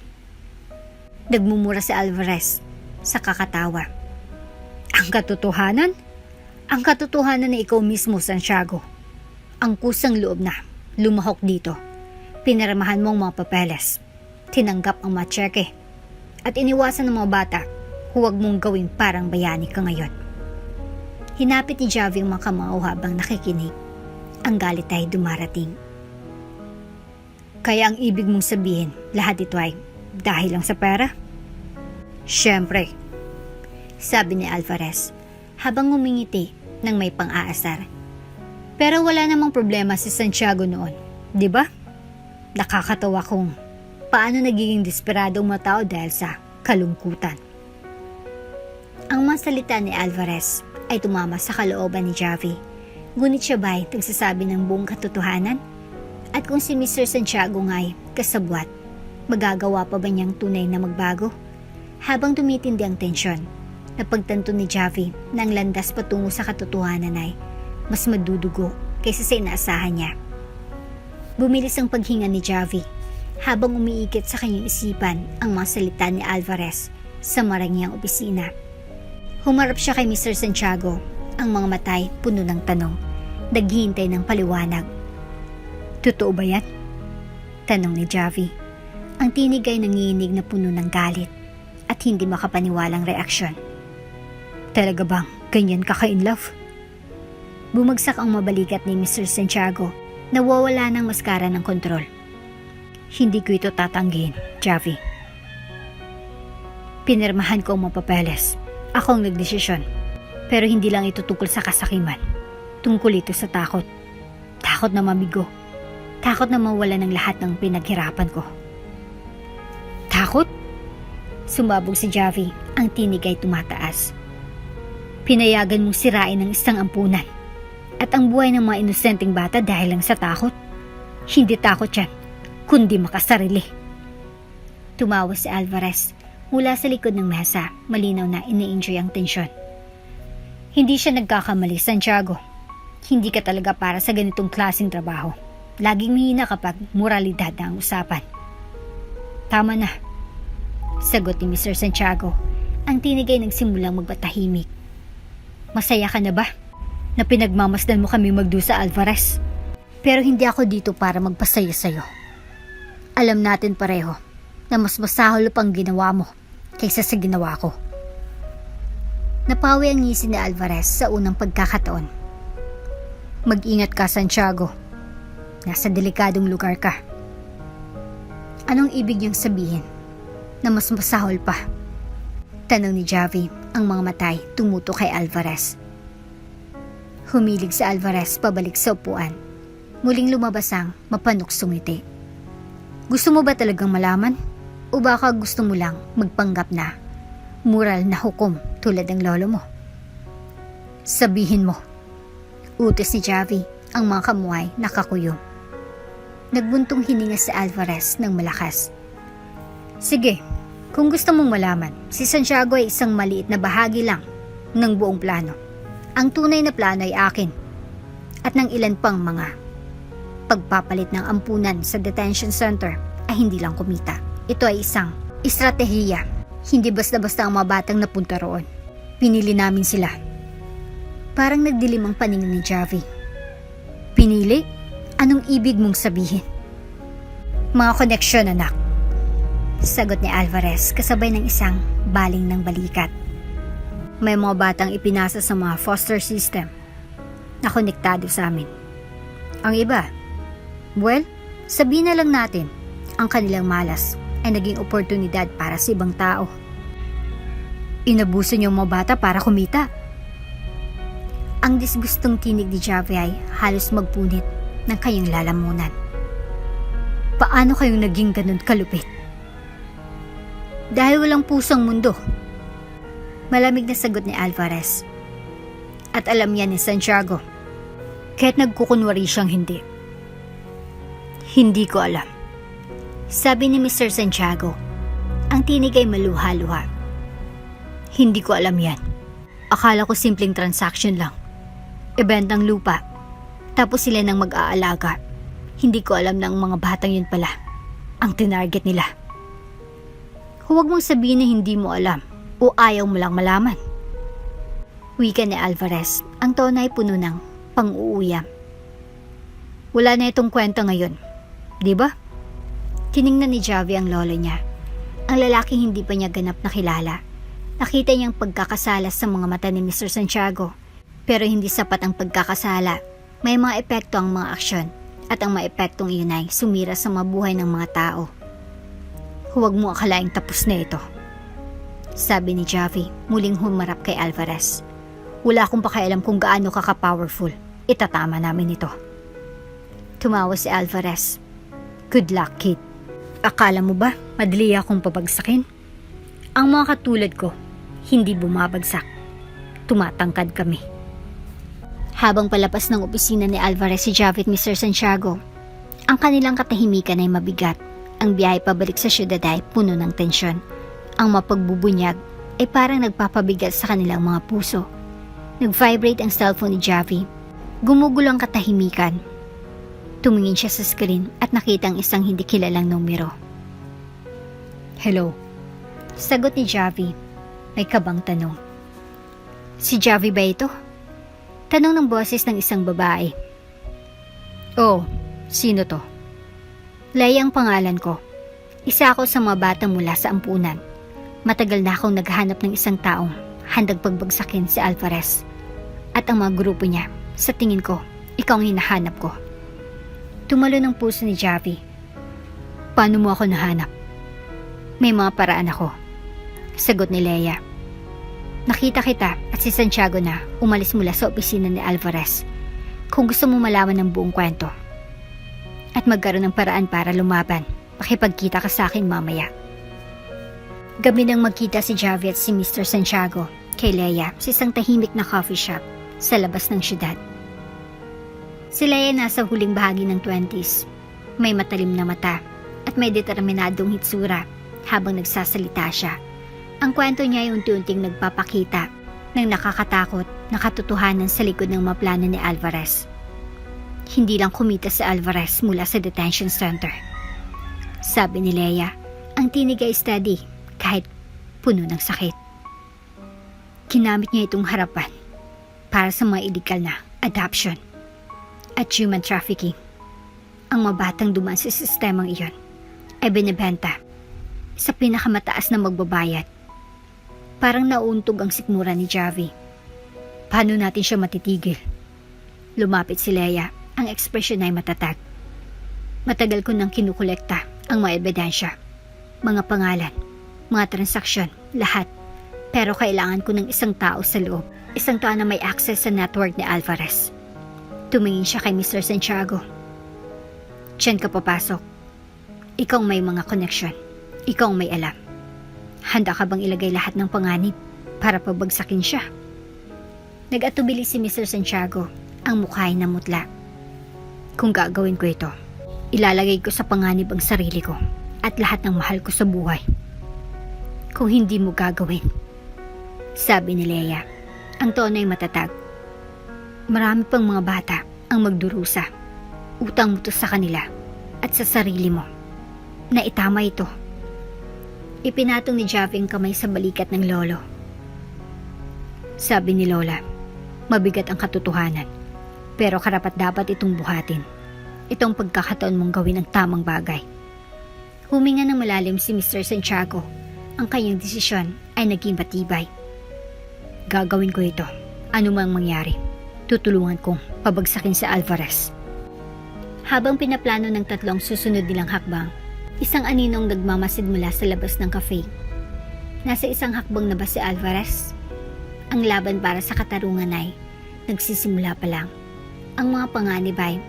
Nagmumura si Alvarez sa kakatawa. Ang katotohanan? Ang katotohanan na ikaw mismo, Santiago. Ang kusang loob na lumahok dito. Piniramahan mo ang mga papeles. Tinanggap ang mga tseke. At iniwasan ng mga bata, huwag mong gawing parang bayani ka ngayon. Hinapit ni Javi ang mga kamao habang nakikinig. Ang galit ay dumarating. Kaya ang ibig mong sabihin, lahat ito ay dahil lang sa pera? Siyempre, sabi ni Alvarez habang ngumingiti ng may pang-aasar. Pero wala namang problema si Santiago noon, di ba? Nakakatawa kung paano nagiging desperado ang mga tao dahil sa kalungkutan. Ang mga salita ni Alvarez ay tumama sa kalooban ni Javi. Ngunit siya ba'y nagsasabi ng buong katotohanan? At kung si Mr. Santiago nga'y kasabwat, magagawa pa ba niyang tunay na magbago? Habang tumitindi ang tensyon, napagtanto ni Javi na ang landas patungo sa katotohanan ay mas madudugo kaysa sa inaasahan niya. Bumilis ang paghinga ni Javi habang umiikot sa kanyang isipan ang mga salita ni Alvarez sa marangyang opisina. Humarap siya kay Mr. Santiago, ang mga matay puno ng tanong, naghihintay ng paliwanag. Totoo ba yan? Tanong ni Javi. Ang tinig ay nanginginig na puno ng galit at hindi makapaniwalang reaksyon. Talaga bang ganyan ka in love? Bumagsak ang mabalikat ni Mr. Santiago. Nawawala ng maskara ng kontrol. Hindi ko ito tatanggihin, Javi. Pinirmahan ko ang mga papeles. Ako ang nagdesisyon. Pero hindi lang ito tungkol sa kasakiman. Tungkol ito sa takot. Takot na mamigo. Takot na mawala ng lahat ng pinaghirapan ko. Takot? Sumabog si Javi. Ang tinig ay tumataas. Pinayagan mong sirain ng isang ampunan. At ang buhay ng mga inosenteng bata dahil lang sa takot. Hindi takot yan, kundi makasarili. Tumawa si Alvarez. Mula sa likod ng mesa, malinaw na ina-enjoy ang tensyon. Hindi siya nagkakamali, Santiago. Hindi ka talaga para sa ganitong klaseng trabaho. Laging mahina kapag moralidad na ang usapan. Tama na, sagot ni Mr. Santiago. Ang tinig ay nagsimulang magpatahimik. Masaya ka na ba na pinagmamasdan mo kami magdusa, Alvarez? Pero hindi ako dito para magpasaya sa'yo. Alam natin pareho na mas masahol pang ginawa mo kaysa sa ginawa ko. Napawi ang ngisi ni Alvarez sa unang pagkakataon. Mag-ingat ka, Santiago. Nasa delikadong lugar ka. Anong ibig niyang sabihin? Na mas masahol pa? Tanong ni Javi, ang mga matay tumuto kay Alvarez. Humilig si Alvarez pabalik sa upuan. Muling lumabas ang mapanuksong ngiti. Gusto mo ba talagang malaman? O baka gusto mo lang magpanggap na moral na hukom tulad ng lolo mo? Sabihin mo. Utos ni Javi, ang mga kamuhay nakakuyom. Nagbuntong hininga si Alvarez ng malakas. Sige, kung gusto mong malaman, si Santiago ay isang maliit na bahagi lang ng buong plano. Ang tunay na plano ay akin at ng ilan pang mga pagpapalit ng ampunan sa detention center ay hindi lang kumita. Ito ay isang estratehiya. Hindi basta-basta ang mga batang napunta roon. Pinili namin sila. Parang nagdilim ang paningin ni Javi. Pinili? Anong ibig mong sabihin? Mga koneksyon, anak. Sagot ni Alvarez kasabay ng isang baling ng balikat. May mga batang ipinasa sa mga foster system na konektado sa amin. Ang iba, well, sabihin na lang natin, ang kanilang malas ay naging oportunidad para sa ibang tao. Inabuso niyo mga bata para kumita. Ang disgustong tinig ni Javi ay halos magpunit ng kanyang lalamunan. Paano kayong naging ganun kalupit? Dahil walang pusong mundo. Malamig na sagot ni Alvarez. At alam yan ni Santiago. Kahit nagkukunwari siyang hindi. Hindi ko alam. Sabi ni Mr. Santiago. Ang tinig ay maluha-luha. Hindi ko alam yan. Akala ko simpleng transaction lang. Ibentang lupa. Tapos sila nang mag-aalaga. Hindi ko alam na ang mga batang yun pala ang tinarget nila. Huwag mong sabihin na hindi mo alam o ayaw mo lang malaman. Wika ni Alvarez, ang tono ay puno ng pang-uuyam. Wala na itong kwento ngayon, di ba? Tiningnan ni Javi ang lolo niya. Ang lalaking hindi pa niya ganap na kilala. Nakita niyang pagkakasala sa mga mata ni Mr. Santiago. Pero hindi sapat ang pagkakasala. May mga epekto ang mga aksyon. At ang mga epektong iyon ay sumira sa mabuhay ng mga tao. Huwag mo akalaing tapos na ito. Sabi ni Javi, muling humarap kay Alvarez. Wala akong pakialam kung gaano ka ka-powerful. Itatama namin ito. Tumawa si Alvarez. Good luck, kid. Akala mo ba madali akong pabagsakin? Ang mga katulad ko, hindi bumabagsak. Tumatangkad kami. Habang palapas ng opisina ni Alvarez si Javi at Mr. Santiago, ang kanilang katahimikan ay mabigat. Ang biyahe pabalik sa syudad ay puno ng tensyon. Ang mapagbubunyag ay parang nagpapabigat sa kanilang mga puso. Nag-vibrate ang cellphone ni Javi. Gumugulo ang katahimikan. Tumingin siya sa screen at nakita ang isang hindi kilalang numero. Hello. Sagot ni Javi. May kabang tanong. Si Javi ba ito? Tanong ng boses ng isang babae. Oh, Sino to? Leia ang pangalan ko. Isa ako sa mga bata mula sa ampunan. Matagal na akong naghahanap ng isang taong handang pagbagsakin si Alvarez. At ang mga grupo niya, sa tingin ko, ikaw ang hinahanap ko. Tumalo ng puso ni Javi. Paano mo ako nahanap? May mga paraan ako. Sagot ni Leia. Nakita kita at si Santiago na umalis mula sa opisina ni Alvarez. Kung gusto mo malaman ng buong kwento at magkaroon ng paraan para lumaban, pakipagkita ka sa akin mamaya. Gabi nang magkita si Javi at si Mr. Santiago kay Leia sa isang tahimik na coffee shop sa labas ng syudad. Si Leia nasa huling bahagi ng 20s. May matalim na mata at may determinadong hitsura habang nagsasalita siya. Ang kwento niya ay unti-unting nagpapakita ng nakakatakot na katotohanan sa likod ng mga plano ni Alvarez. Hindi lang kumita si Alvarez mula sa detention center. Sabi ni Leia, ang tinig ay steady kahit puno ng sakit. Ginamit niya itong harapan para sa mga illegal na adoption at human trafficking. Ang mga batang dumaan sa sistemang iyon ay binibenta sa pinakamataas na magbabayad. Parang nauuntog ang sikmura ni Javi. Paano natin siya matitigil? Lumapit si Leia, ang ekspresyon ay matatag. Matagal ko nang kinukolekta ang mga ebidensya, mga pangalan, mga transaksyon, lahat. Pero kailangan ko ng isang tao sa loob, isang tao na may access sa network ni Alvarez. Tumingin siya kay Mr. Santiago. Diyan ka papasok. Ikaw may mga connection. Ikaw may alam. Handa ka bang ilagay lahat ng panganib para pabagsakin siya? Nag-atubili si Mr. Santiago, ang mukha ay namutla. Kung gagawin ko ito, ilalagay ko sa panganib ang sarili ko at lahat ng mahal ko sa buhay. Kung hindi mo gagawin, sabi ni Leia, ang tono ay matatag. Marami pang mga bata ang magdurusa. Utang mo to sa kanila at sa sarili mo. Na itama ito. Ipinatong ni Javi ang kamay sa balikat ng lolo. Sabi ni Lola, mabigat ang katotohanan, pero karapat-dapat itong buhatin. Itong pagkakataon mong gawin ang tamang bagay. Huminga ng malalim si Mr. Santiago. Ang kanyang desisyon ay naging matibay. Gagawin ko ito. Ano mang mangyari, tutulungan kong pabagsakin si Alvarez. Habang pinaplano ng tatlong susunod nilang hakbang, isang aninong nagmamasid mula sa labas ng cafe. Nasa isang hakbang na ba si Alvarez? Ang laban para sa katarungan ay nagsisimula pa lang. Ang mga panganib ay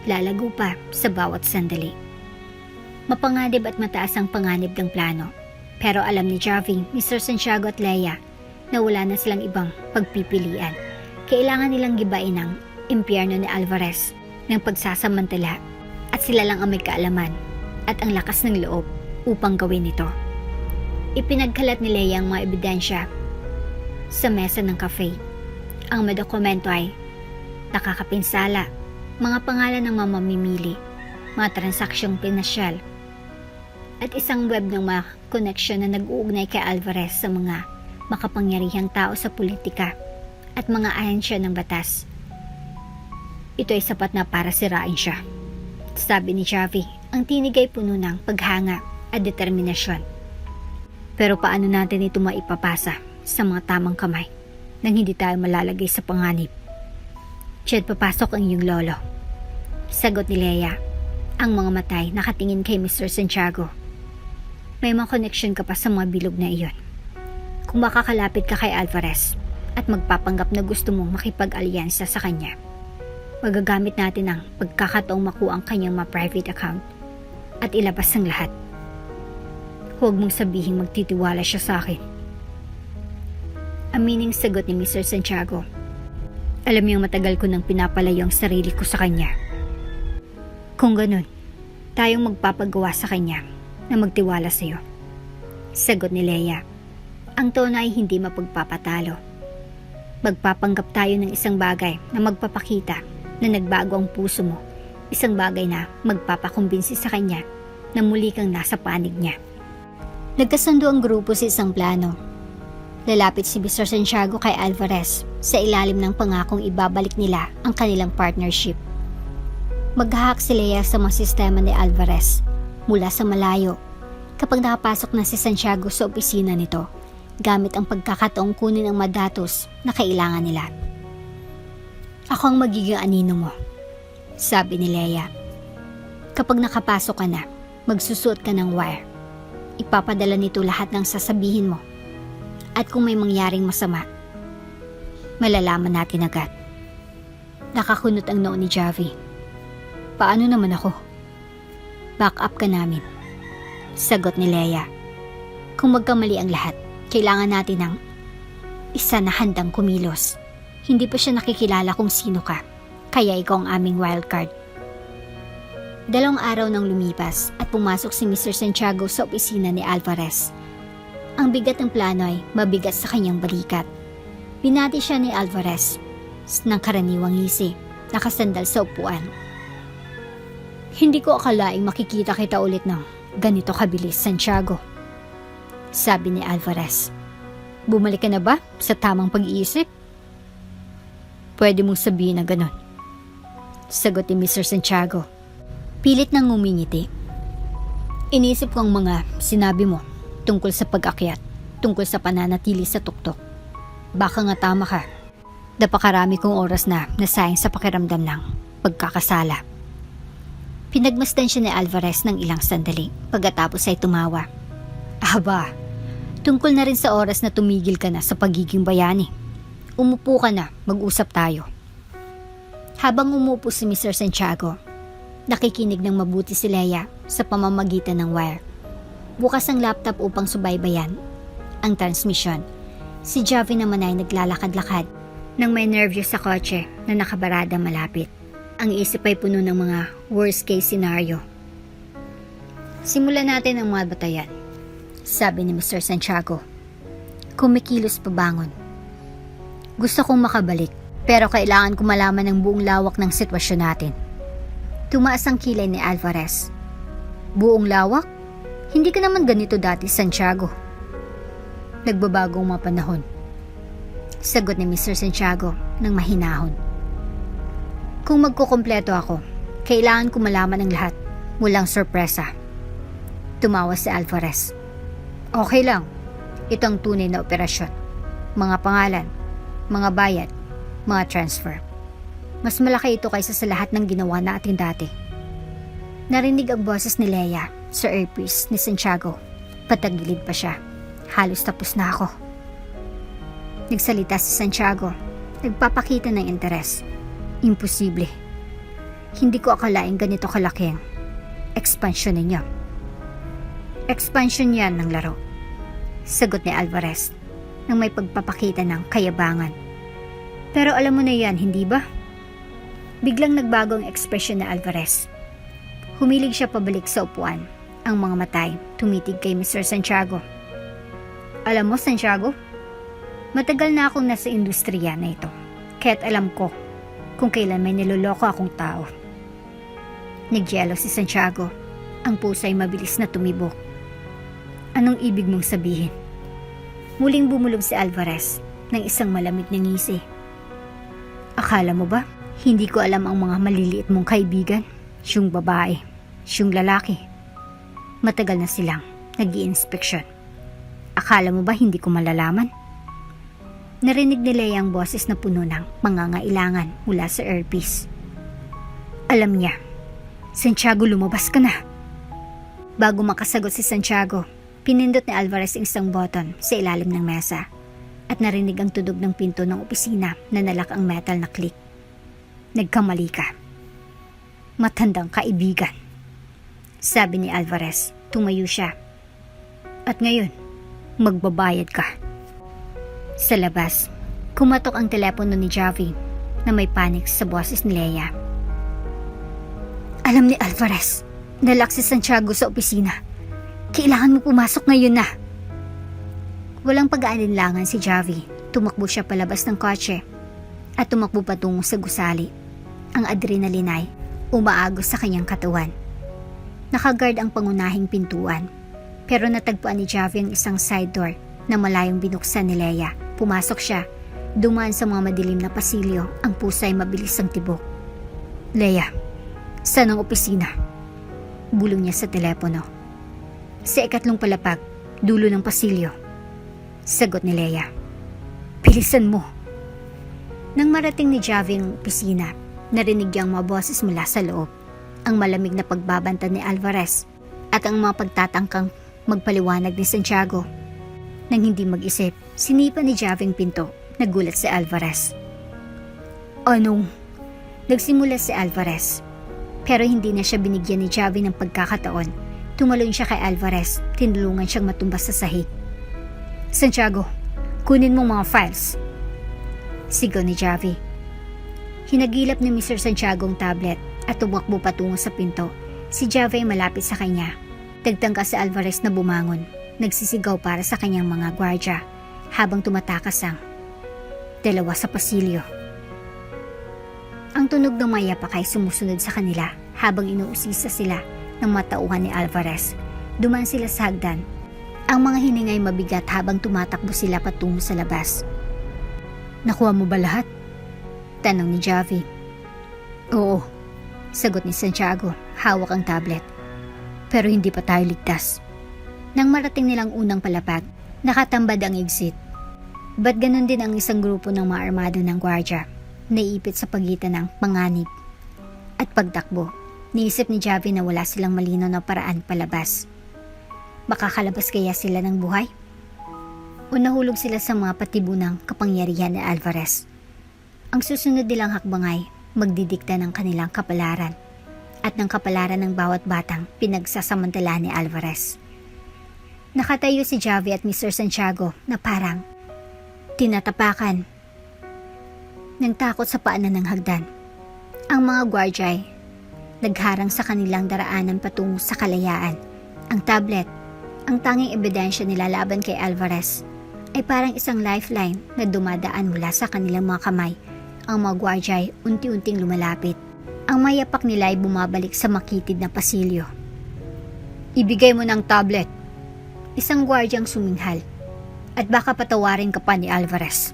lalago pa sa bawat sandali. Mapanganib at mataas ang panganib ng plano. Pero alam ni Javi, Mr. Santiago at Leia na wala na silang ibang pagpipilian. Kailangan nilang gibain ang impyerno ni Alvarez ng pagsasamantala at sila lang ang may kaalaman at ang lakas ng loob upang gawin ito. Ipinagkalat ni Leia ang mga ebidensya sa mesa ng cafe. Ang mga dokumento ay nakakapinsala, mga pangalan ng mga mamimili, mga transaksyong pinasyal, at isang web ng mga koneksyon na nag-uugnay kay Alvarez sa mga makapangyarihang tao sa politika at mga ahensya ng batas. Ito ay sapat na para sirain siya. Sabi ni Javi, ang tinig ay puno ng paghanga at determinasyon. Pero paano natin ito maipapasa sa mga tamang kamay nang hindi tayo malalagay sa panganib? Diyan papasok ang iyong lolo. Sagot ni Leia. Ang mga matay nakatingin kay Mr. Santiago. May mga connection ka pa sa mga bilog na iyon. Kung makakalapit ka kay Alvarez at magpapanggap na gusto mong makipag-alyansa sa kanya, magagamit natin ang pagkakataong makuha ang kanyang mga private account at ilabas ang lahat. Huwag mong sabihing magtitiwala siya sa akin. Amining sagot ni Mr. Santiago. Alam niyang matagal ko nang pinapalayo ang sarili ko sa kanya. Kung ganun, tayong magpapagawa sa kanya na magtiwala sa iyo. Sagot ni Leia. Ang tono ay hindi mapagpapatalo. Magpapanggap tayo ng isang bagay na magpapakita na nagbago ang puso mo. Isang bagay na magpapakumbinsi sa kanya na muli kang nasa panig niya. Nagkasundo ang grupo sa isang plano. Lalapit si Mr. Santiago kay Alvarez sa ilalim ng pangakong ibabalik nila ang kanilang partnership. Mag-hack si Leia sa mga sistema ni Alvarez mula sa malayo kapag nakapasok na si Santiago sa opisina nito gamit ang pagkakataong kunin ang mga datos na kailangan nila. Ako ang magiging anino mo, sabi ni Leia. Kapag nakapasok ka na, magsusuot ka ng wire. Ipapadala nito lahat ng sasabihin mo. At kung may mangyaring masama, malalaman natin agad. Nakakunot ang noo ni Javi. Paano naman ako? Back up ka namin, sagot ni Leia. Kung magkamali ang lahat, kailangan natin ng isa na handang kumilos. Hindi pa siya nakikilala kung sino ka, kaya ikaw ang aming wildcard. 2 araw nang lumipas at pumasok si Mr. Santiago sa opisina ni Alvarez. Ang bigat ng plano ay mabigat sa kanyang balikat. Binati siya ni Alvarez ng karaniwang ngisi, nakasandal sa upuan. Hindi ko akalaing makikita kita ulit ng ganito kabilis, Santiago, sabi ni Alvarez. Bumalik ka na ba sa tamang pag-iisip? Pwede mong sabihin na ganon, sagot ni Mr. Santiago. Pilit nang ngumingiti. Inisip ko ang mga sinabi mo tungkol sa pag-akyat, tungkol sa pananatili sa tuktok. Baka nga tama ka. Napakarami kong oras na nasayang sa pakiramdam ng pagkakasala. Pinagmasdan siya ni Alvarez ng ilang sandali pagkatapos ay tumawa. Aba, tungkol na rin sa oras na tumigil ka na sa pagiging bayani. Umupo ka na, mag-usap tayo. Habang umupo si Mr. Santiago, nakikinig ng mabuti si Leia sa pamamagitan ng wire. Bukas ang laptop upang subaybayan ang transmission. Si Javi naman ay naglalakad-lakad nang may nervyos sa kotse na nakabarada malapit. Ang isip ay puno ng mga worst case scenario. Simulan natin ang mga batayan, sabi ni Mr. Santiago. Kumikilos pabangon. Gusto kong makabalik, pero kailangan ko malaman ang buong lawak ng sitwasyon natin. Tumaas ang kilay ni Alvarez. Buong lawak? Hindi ka naman ganito dati, Santiago. Nagbabagong mga panahon, sagot ni Mr. Santiago ng mahinahon. Kung magkukumpleto ako, kailangan ko malaman ang lahat, walang sorpresa. Tumawa si Alvarez. Okay lang, ito ang tunay na operasyon. Mga pangalan, mga bayad, mga transfer. Mas malaki ito kaysa sa lahat ng ginawa natin dati. Narinig ang boses ni Leia sa earpiece ni Santiago. Patagilid pa siya. Halos tapos na ako. Nagsalita si Santiago. Nagpapakita ng interes. Imposible. Hindi ko akalaing ganito kalaki ang expansion ninyo. Expansion yan ng laro, sagot ni Alvarez nang may pagpapakita ng kayabangan. Pero alam mo na yan, hindi ba? Biglang nagbago ang ekspresyon ni Alvarez. Humilig siya pabalik sa upuan. Ang mga matay tumitig kay Mr. Santiago. Alam mo, Santiago, matagal na akong nasa industriya na ito. Kaya't alam ko kung kailan may niloloko akong tao. Nagyelo si Santiago. Ang puso ay mabilis na tumibok. Anong ibig mong sabihin? Muling bumulong si Alvarez ng isang malamig na ngisi. Akala mo ba, hindi ko alam ang mga maliliit mong kaibigan? Siyang babae, siyang lalaki. Matagal na silang nag-i-inspeksyon. Akala mo ba hindi ko malalaman? Narinig ni Leia ang boses na puno ng mangangailangan mula sa earpiece. Alam niya, Santiago, lumabas ka na. Bago makasagot si Santiago, pinindot ni Alvarez ang isang button sa ilalim ng mesa at narinig ang tunog ng pinto ng opisina na nalak ang metal na click. Nagkamali ka. Matandang kaibigan, sabi ni Alvarez. Tumayo siya. At ngayon, magbabayad ka. Sa labas, kumatok ang telepono ni Javi na may panic sa boses ni Leia. Alam ni Alvarez, nalak si Santiago sa opisina. Kailangan mo pumasok ngayon na. Walang pag-aalinlangan si Javi. Tumakbo siya palabas ng kotse at tumakbo patungo sa gusali. Ang adrenaline ay umaagos sa kanyang katawan. Nakaguard ang pangunahing pintuan, pero natagpuan ni Javi ang isang side door na malayong binuksan ni Leia. Pumasok siya, dumaan sa mga madilim na pasilyo, ang puso ay mabilis ang tibok. Leia, Saan ang opisina? Bulong niya sa telepono. Sa ikatlong palapag, dulo ng pasilyo. Sagot ni Leia. Bilisan mo. Nang marating ni Javi ang opisina, narinig niyang mga boses mula sa loob. Ang malamig na pagbabanta ni Alvarez at ang mga pagtatangkang magpaliwanag ni Santiago. Nang hindi mag-isip, sinipa ni Javi ang pinto. Nagulat si Alvarez. Anong? Nagsimula si Alvarez. Pero hindi na siya binigyan ni Javi ng pagkakataon. Tumalon siya kay Alvarez, tinulungan siyang matumbas sa sahig. Santiago, kunin mong mga files. Sigaw ni Javi. Hinagilap ni Mr. Santiago ang tablet at tumakbo patungo sa pinto. Si Javi ay malapit sa kanya. Nagtangka si Alvarez na bumangon. Nagsisigaw para sa kanyang mga gwardya habang tumatakas ang dalawa sa pasilyo. Ang tunog ng mga yapak ay sumusunod sa kanila habang inuusisa sila ng matauhan ni Alvarez. Duman sila sa hagdan. Ang mga hiningay mabigat habang tumatakbo sila patungo sa labas. Nakuha mo ba lahat? Tanong ni Javi. Oo, sagot ni Santiago, hawak ang tablet. Pero hindi pa tayo ligtas. Nang marating nilang unang palapag, nakatambad ang exit. Ba't ganun din ang isang grupo ng mga armado ng gwardya? Naiipit sa pagitan ng panganib at pagtakbo. Niisip ni Javi na wala silang malinaw na paraan palabas. Makakalabas kaya sila ng buhay? O nahulog sila sa mga patibunang kapangyarihan ni Alvarez? Ang susunod nilang hakbang ay magdidikta ng kanilang kapalaran at ng kapalaran ng bawat batang pinagsasamantala ni Alvarez. Nakatayo si Javi at Mr. Santiago na parang tinatapakan ng takot sa paanan ng hagdan. Ang mga gwardya ay nagharang sa kanilang daraanan patungo sa kalayaan. Ang tablet, ang tanging ebidensya nila laban kay Alvarez, ay parang isang lifeline na dumadaan mula sa kanilang mga kamay. Ang mga gwardya ay unti-unting lumalapit. Ang mayapak nila ay bumabalik sa makitid na pasilyo. Ibigay mo ng tablet. Isang gwardyang suminghal. At baka patawarin ka pa ni Alvarez.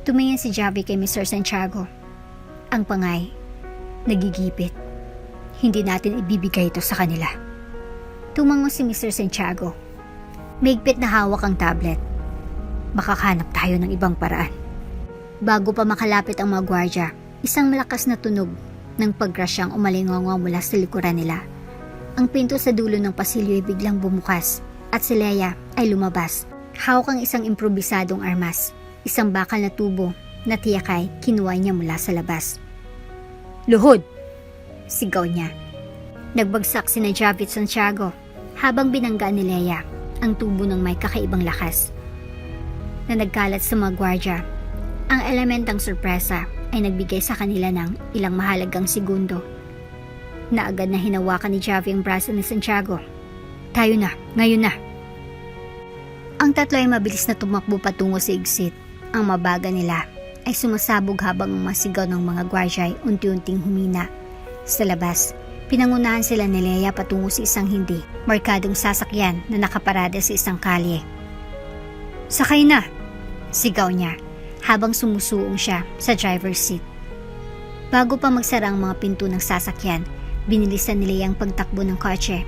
Tumingin si Javi kay Mr. Santiago. Ang pangay, nagigipit. Hindi natin ibibigay ito sa kanila. Tumango si Mr. Santiago. Mahigpit na hawak ang tablet. Makakahanap tayo ng ibang paraan. Bago pa makalapit ang mga gwardya, isang malakas na tunog ng pagkrasyang umalingongo mula sa likuran nila. Ang pinto sa dulo ng pasilyo ay biglang bumukas at si Leia ay lumabas. Hawak ang isang improbisadong armas. Isang bakal na tubo na tiyak ay kinuha niya mula sa labas. Luhod! Sigaw niya. Nagbagsak si Javi at Santiago habang binanggaan ni Leia ang tubo ng may kakaibang lakas na nagkalat sa mga gwardya. Ang elementang sorpresa ay nagbigay sa kanila ng ilang mahalagang segundo na agad na hinawakan ni Javi ang braso ni Santiago. Tayo na, ngayon na. Ang tatlo ay mabilis na tumakbo patungo sa exit. Ang mabaga nila ay sumasabog habang ang masigaw ng mga gwardya ay unti-unting humina. Sa labas, pinangunahan sila ni Leia patungo sa isang hindi markadong sasakyan na nakaparada sa isang kalye. Sakay na! Sigaw niya habang sumusuong siya sa driver's seat. Bago pa magsara ang mga pinto ng sasakyan, binilisan ni Leia ang pagtakbo ng kotse.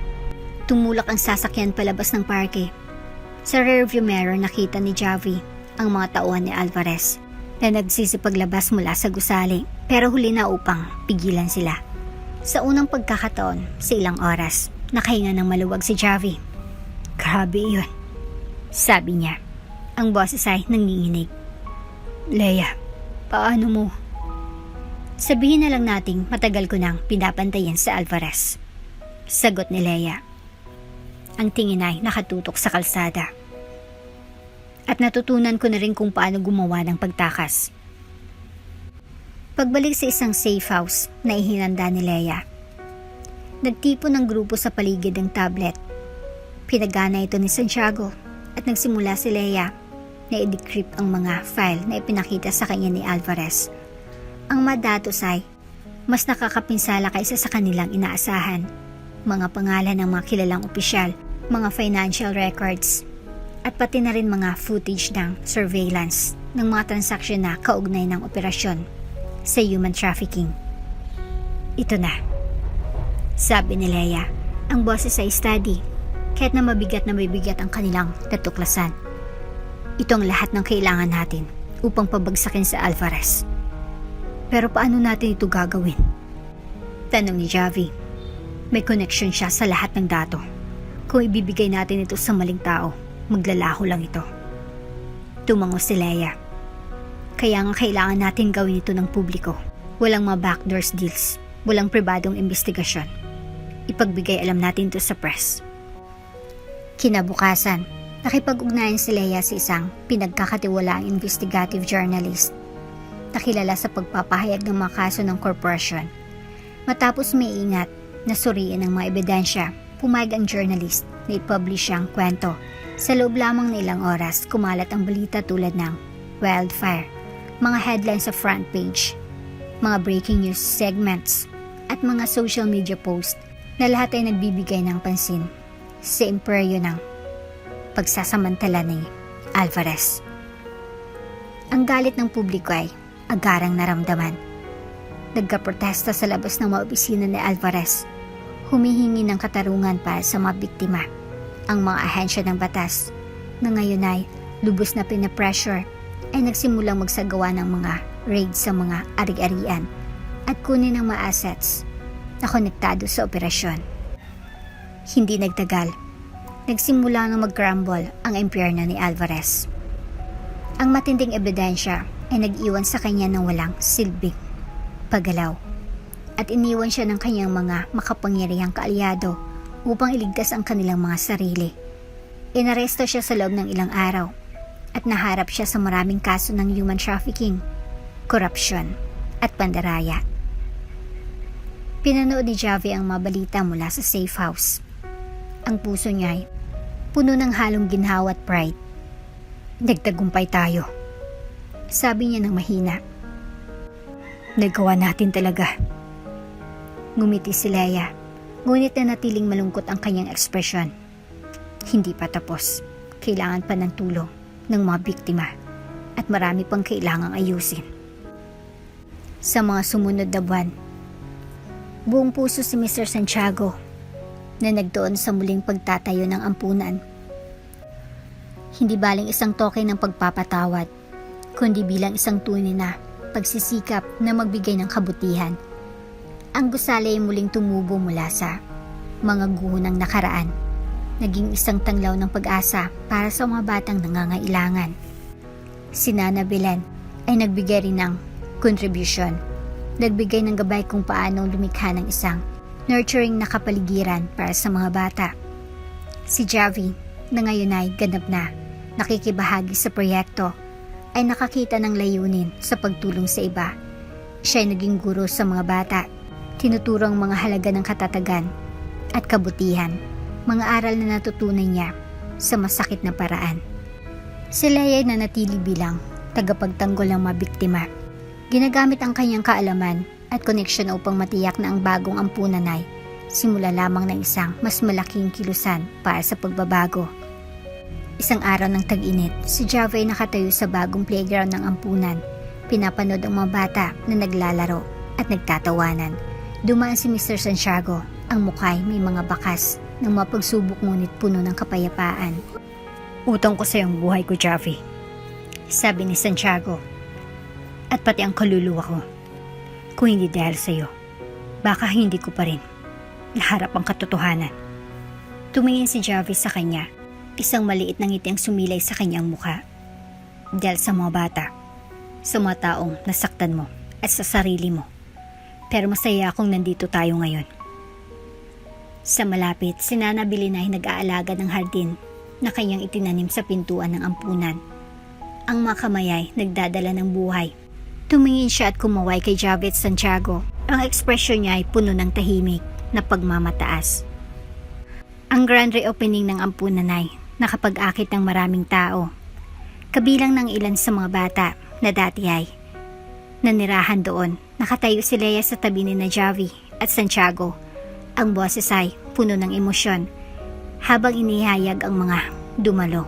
Tumulak ang sasakyan palabas ng parke. Sa rearview mirror nakita ni Javi ang mga tauhan ni Alvarez na nagsisipaglabas mula sa gusali pero huli na upang pigilan sila. Sa unang pagkakataon sa ilang oras, nakahinga ng maluwag si Javi. Grabe yun, sabi niya. Ang boses ay nanginginig. Leia, paano mo? Sabihin na lang nating matagal ko nang pinapantayan sa Alvarez. Sagot ni Leia. Ang tingin ay nakatutok sa kalsada. At natutunan ko na rin kung paano gumawa ng pagtakas. Pagbalik sa isang safe house na ihinanda ni Leia, nagtipon ng grupo sa paligid ng tablet. Pinagana ito ni Santiago at nagsimula si Leia na i-decrypt ang mga file na ipinakita sa kanya ni Alvarez. Ang madatos ay mas nakakapinsala kaysa sa kanilang inaasahan. Mga pangalan ng mga kilalang opisyal, mga financial records, at pati na rin mga footage ng surveillance ng mga transaksyon na kaugnay ng operasyon sa human trafficking. Ito na. Sabi ni Leia, ang boses ay steady, kahit na mabigat ang kanilang natuklasan. Ito ang lahat ng kailangan natin upang pabagsakin sa Alvarez. Pero paano natin ito gagawin? Tanong ni Javi. May connection siya sa lahat ng dato. Kung ibibigay natin ito sa maling tao, maglalaho lang ito. Tumango si Leia. Kaya nga kailangan natin gawin ito ng publiko. Walang mga backdoors deals, walang pribadong investigasyon. Ipagbigay alam natin ito sa press. Kinabukasan, nakipag-ugnayan si Leia sa isang pinagkakatiwalaang investigative journalist na kilala sa pagpapahayag ng mga kaso ng korporasyon. Matapos may ingat na suriin ang mga ebidensya, pumayag ang journalist na i-publish ang kwento. Sa loob lamang ng ilang oras, kumalat ang balita tulad ng wildfire, mga headlines sa front page, mga breaking news segments, at mga social media posts na lahat ay nagbibigay ng pansin sa imperyo ng pagsasamantala ni Alvarez. Ang galit ng publiko ay agarang naramdaman. Nagkaprotesta sa labas ng mga opisina ni Alvarez, humihingi ng katarungan para sa mga biktima. Ang mga ahensya ng batas na ngayon ay lubos na pinapressure ay nagsimulang magsagawa ng mga raid sa mga ari-arian at kunin ang mga assets na konektado sa operasyon. Hindi nagtagal, nagsimula ng mag-crumble ang impyerno ni Alvarez. Ang matinding ebidensya ay nag-iwan sa kanya ng walang silbing paggalaw at iniwan siya ng kanyang mga makapangyarihang kaalyado upang iligtas ang kanilang mga sarili. Inaresto siya sa loob ng ilang araw at naharap siya sa maraming kaso ng human trafficking, korupsyon at pandaraya. Pinanood ni Javi ang mga balita mula sa safe house. Ang puso niya ay puno ng halong ginhawa at pride. Nagtagumpay tayo, sabi niya ng mahina. Nagawa natin talaga. Ngumiti si Leia, ngunit nanatiling malungkot ang kanyang ekspresyon. Hindi pa tapos. Kailangan pa ng tulong ng mga biktima at marami pang kailangang ayusin. Sa mga sumunod na buwan, buong puso si Mr. Santiago na nagdoon sa muling pagtatayo ng ampunan. Hindi baling isang toke ng pagpapatawad, kundi bilang isang tunay na pagsisikap na magbigay ng kabutihan. Ang gusali ay muling tumubo mula sa mga guho ng nakaraan, naging isang tanglaw ng pag-asa para sa mga batang nangangailangan. Si Nana Belen ay nagbigay rin ng kontribusyon, nagbigay ng gabay kung paano lumikha ng isang nurturing na kapaligiran para sa mga bata. Si Javi, na ngayon ay ganap na nakikibahagi sa proyekto, ay nakakita ng layunin sa pagtulong sa iba. Siya ay naging guro sa mga bata, tinuturo ang mga halaga ng katatagan at kabutihan, mga aral na natutunan niya sa masakit na paraan. Si Leia ay nanatili bilang tagapagtanggol ng mga biktima. Ginagamit ang kanyang kaalaman at koneksyon upang matiyak na ang bagong ampunan ay simula lamang ng isang mas malaking kilusan para sa pagbabago. Isang araw ng tag-init, si Javi ay nakatayo sa bagong playground ng ampunan. Pinapanood ang mga bata na naglalaro at nagtatawanan. Dumaan si Mr. Santiago, ang mukha ay may mga bakas ng mga pagsubok ngunit puno ng kapayapaan. Utang ko sa iyong buhay ko, Javi, sabi ni Santiago, at pati ang kaluluwa ko. Kung hindi dahil sa iyo, baka hindi ko pa rin naharap ang katotohanan. Tumingin si Javi sa kanya, isang maliit na ngiti ang sumilay sa kanyang mukha. Dahil sa mga bata, sa mga taong nasaktan mo at sa sarili mo. Pero masaya akong nandito tayo ngayon. Sa malapit, si Nana Belen ay nag-aalaga ng hardin na kanyang itinanim sa pintuan ng ampunan. Ang mga kamay ay nagdadala ng buhay. Tumingin siya at kumaway kay Javi at Santiago. Ang ekspresyon niya ay puno ng tahimik na pagmamataas. Ang grand reopening ng ampunan ay nakapag-akit ng maraming tao. Kabilang ng ilan sa mga bata na dati ay nanirahan doon. Nakatayo si Leia sa tabi ni Javi at Santiago. Ang boses ay puno ng emosyon habang inihayag ang mga dumalo.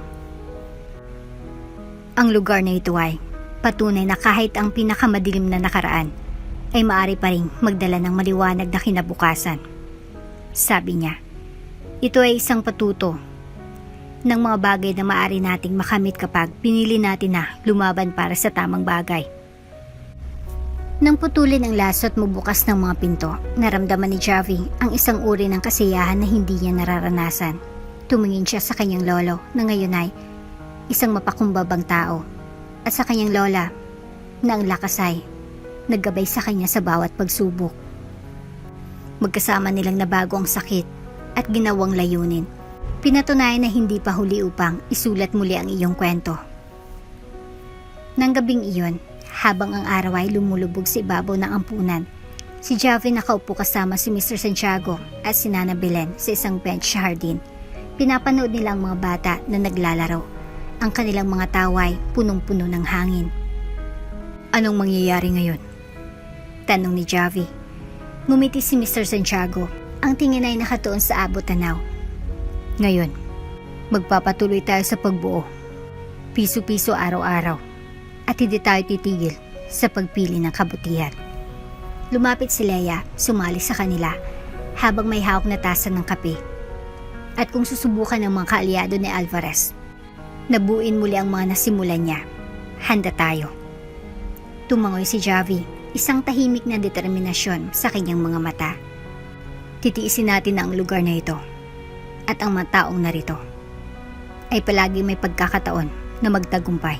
Ang lugar na ito ay patunay na kahit ang pinakamadilim na nakaraan ay maaari pa ring magdala ng maliwanag na kinabukasan. sabi niya. Ito ay isang patuto ng mga bagay na maaari nating makamit kapag pinili natin na lumaban para sa tamang bagay. Nang putulin ang laso at magbukas ng mga pinto, naramdaman ni Javi ang isang uri ng kasiyahan na hindi niya nararanasan. Tumingin siya sa kanyang lolo na ngayon ay isang mapakumbabang tao at sa kanyang lola na ang lakas ay naggabay sa kanya sa bawat pagsubok. Magkasama nilang nabago ang sakit at ginawang layunin. Pinatunayan na hindi pa huli upang isulat muli ang iyong kwento. Nang gabing iyon, habang ang araw ay lumulubog sa ibabaw ng ampunan, si Javi nakaupo kasama si Mr. Santiago at si Nana Belen sa isang bench sa hardin. Pinapanood nila ang mga bata na naglalaro. Ang kanilang mga taway punong-puno ng hangin. Anong mangyayari ngayon? Tanong ni Javi. Ngumiti si Mr. Santiago. Ang tingin ay nakatuon sa abot tanaw. Ngayon, magpapatuloy tayo sa pagbuo. Piso-piso araw-araw. At hindi tayo titigil sa pagpili ng kabutihan. Lumapit si Leia, sumali sa kanila habang may hawak na tasa ng kape. At kung susubukan ng mga kaalyado ni Alvarez, nabuin muli ang mga nasimulan niya. Handa tayo. Tumangoy si Javi, isang tahimik na determinasyon sa kanyang mga mata. Titiisin natin ang lugar na ito. At ang mga taong narito ay palagi may pagkakataon na magtagumpay.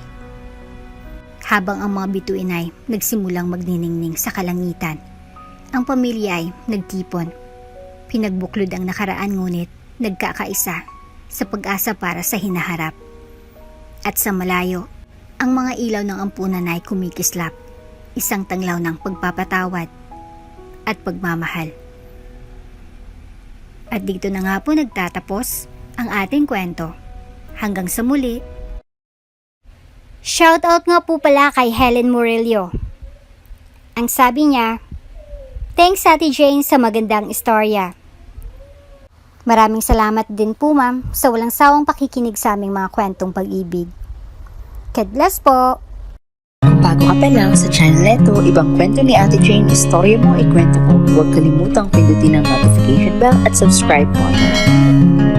Habang ang mga bituin ay nagsimulang magniningning sa kalangitan, ang pamilya ay nagtipon. Pinagbuklod ang nakaraan ngunit nagkakaisa sa pag-asa para sa hinaharap. At sa malayo, ang mga ilaw ng ampunan ay kumikislap, isang tanglaw ng pagpapatawad at pagmamahal. At dito na nga po nagtatapos ang ating kwento. Hanggang sa muli. Shoutout nga po pala kay Helen Murillo. Ang sabi niya, "Thanks Ate Jane sa magandang istorya." Maraming salamat din po ma'am sa walang sawang pakikinig sa aming mga kwentong pag-ibig. God bless po! Bago ka pa lang sa channel neto, ibang kwento ni Ate Jane, istorya mo, ikwento ko. Huwag kalimutang pindutin ang notification bell at subscribe button.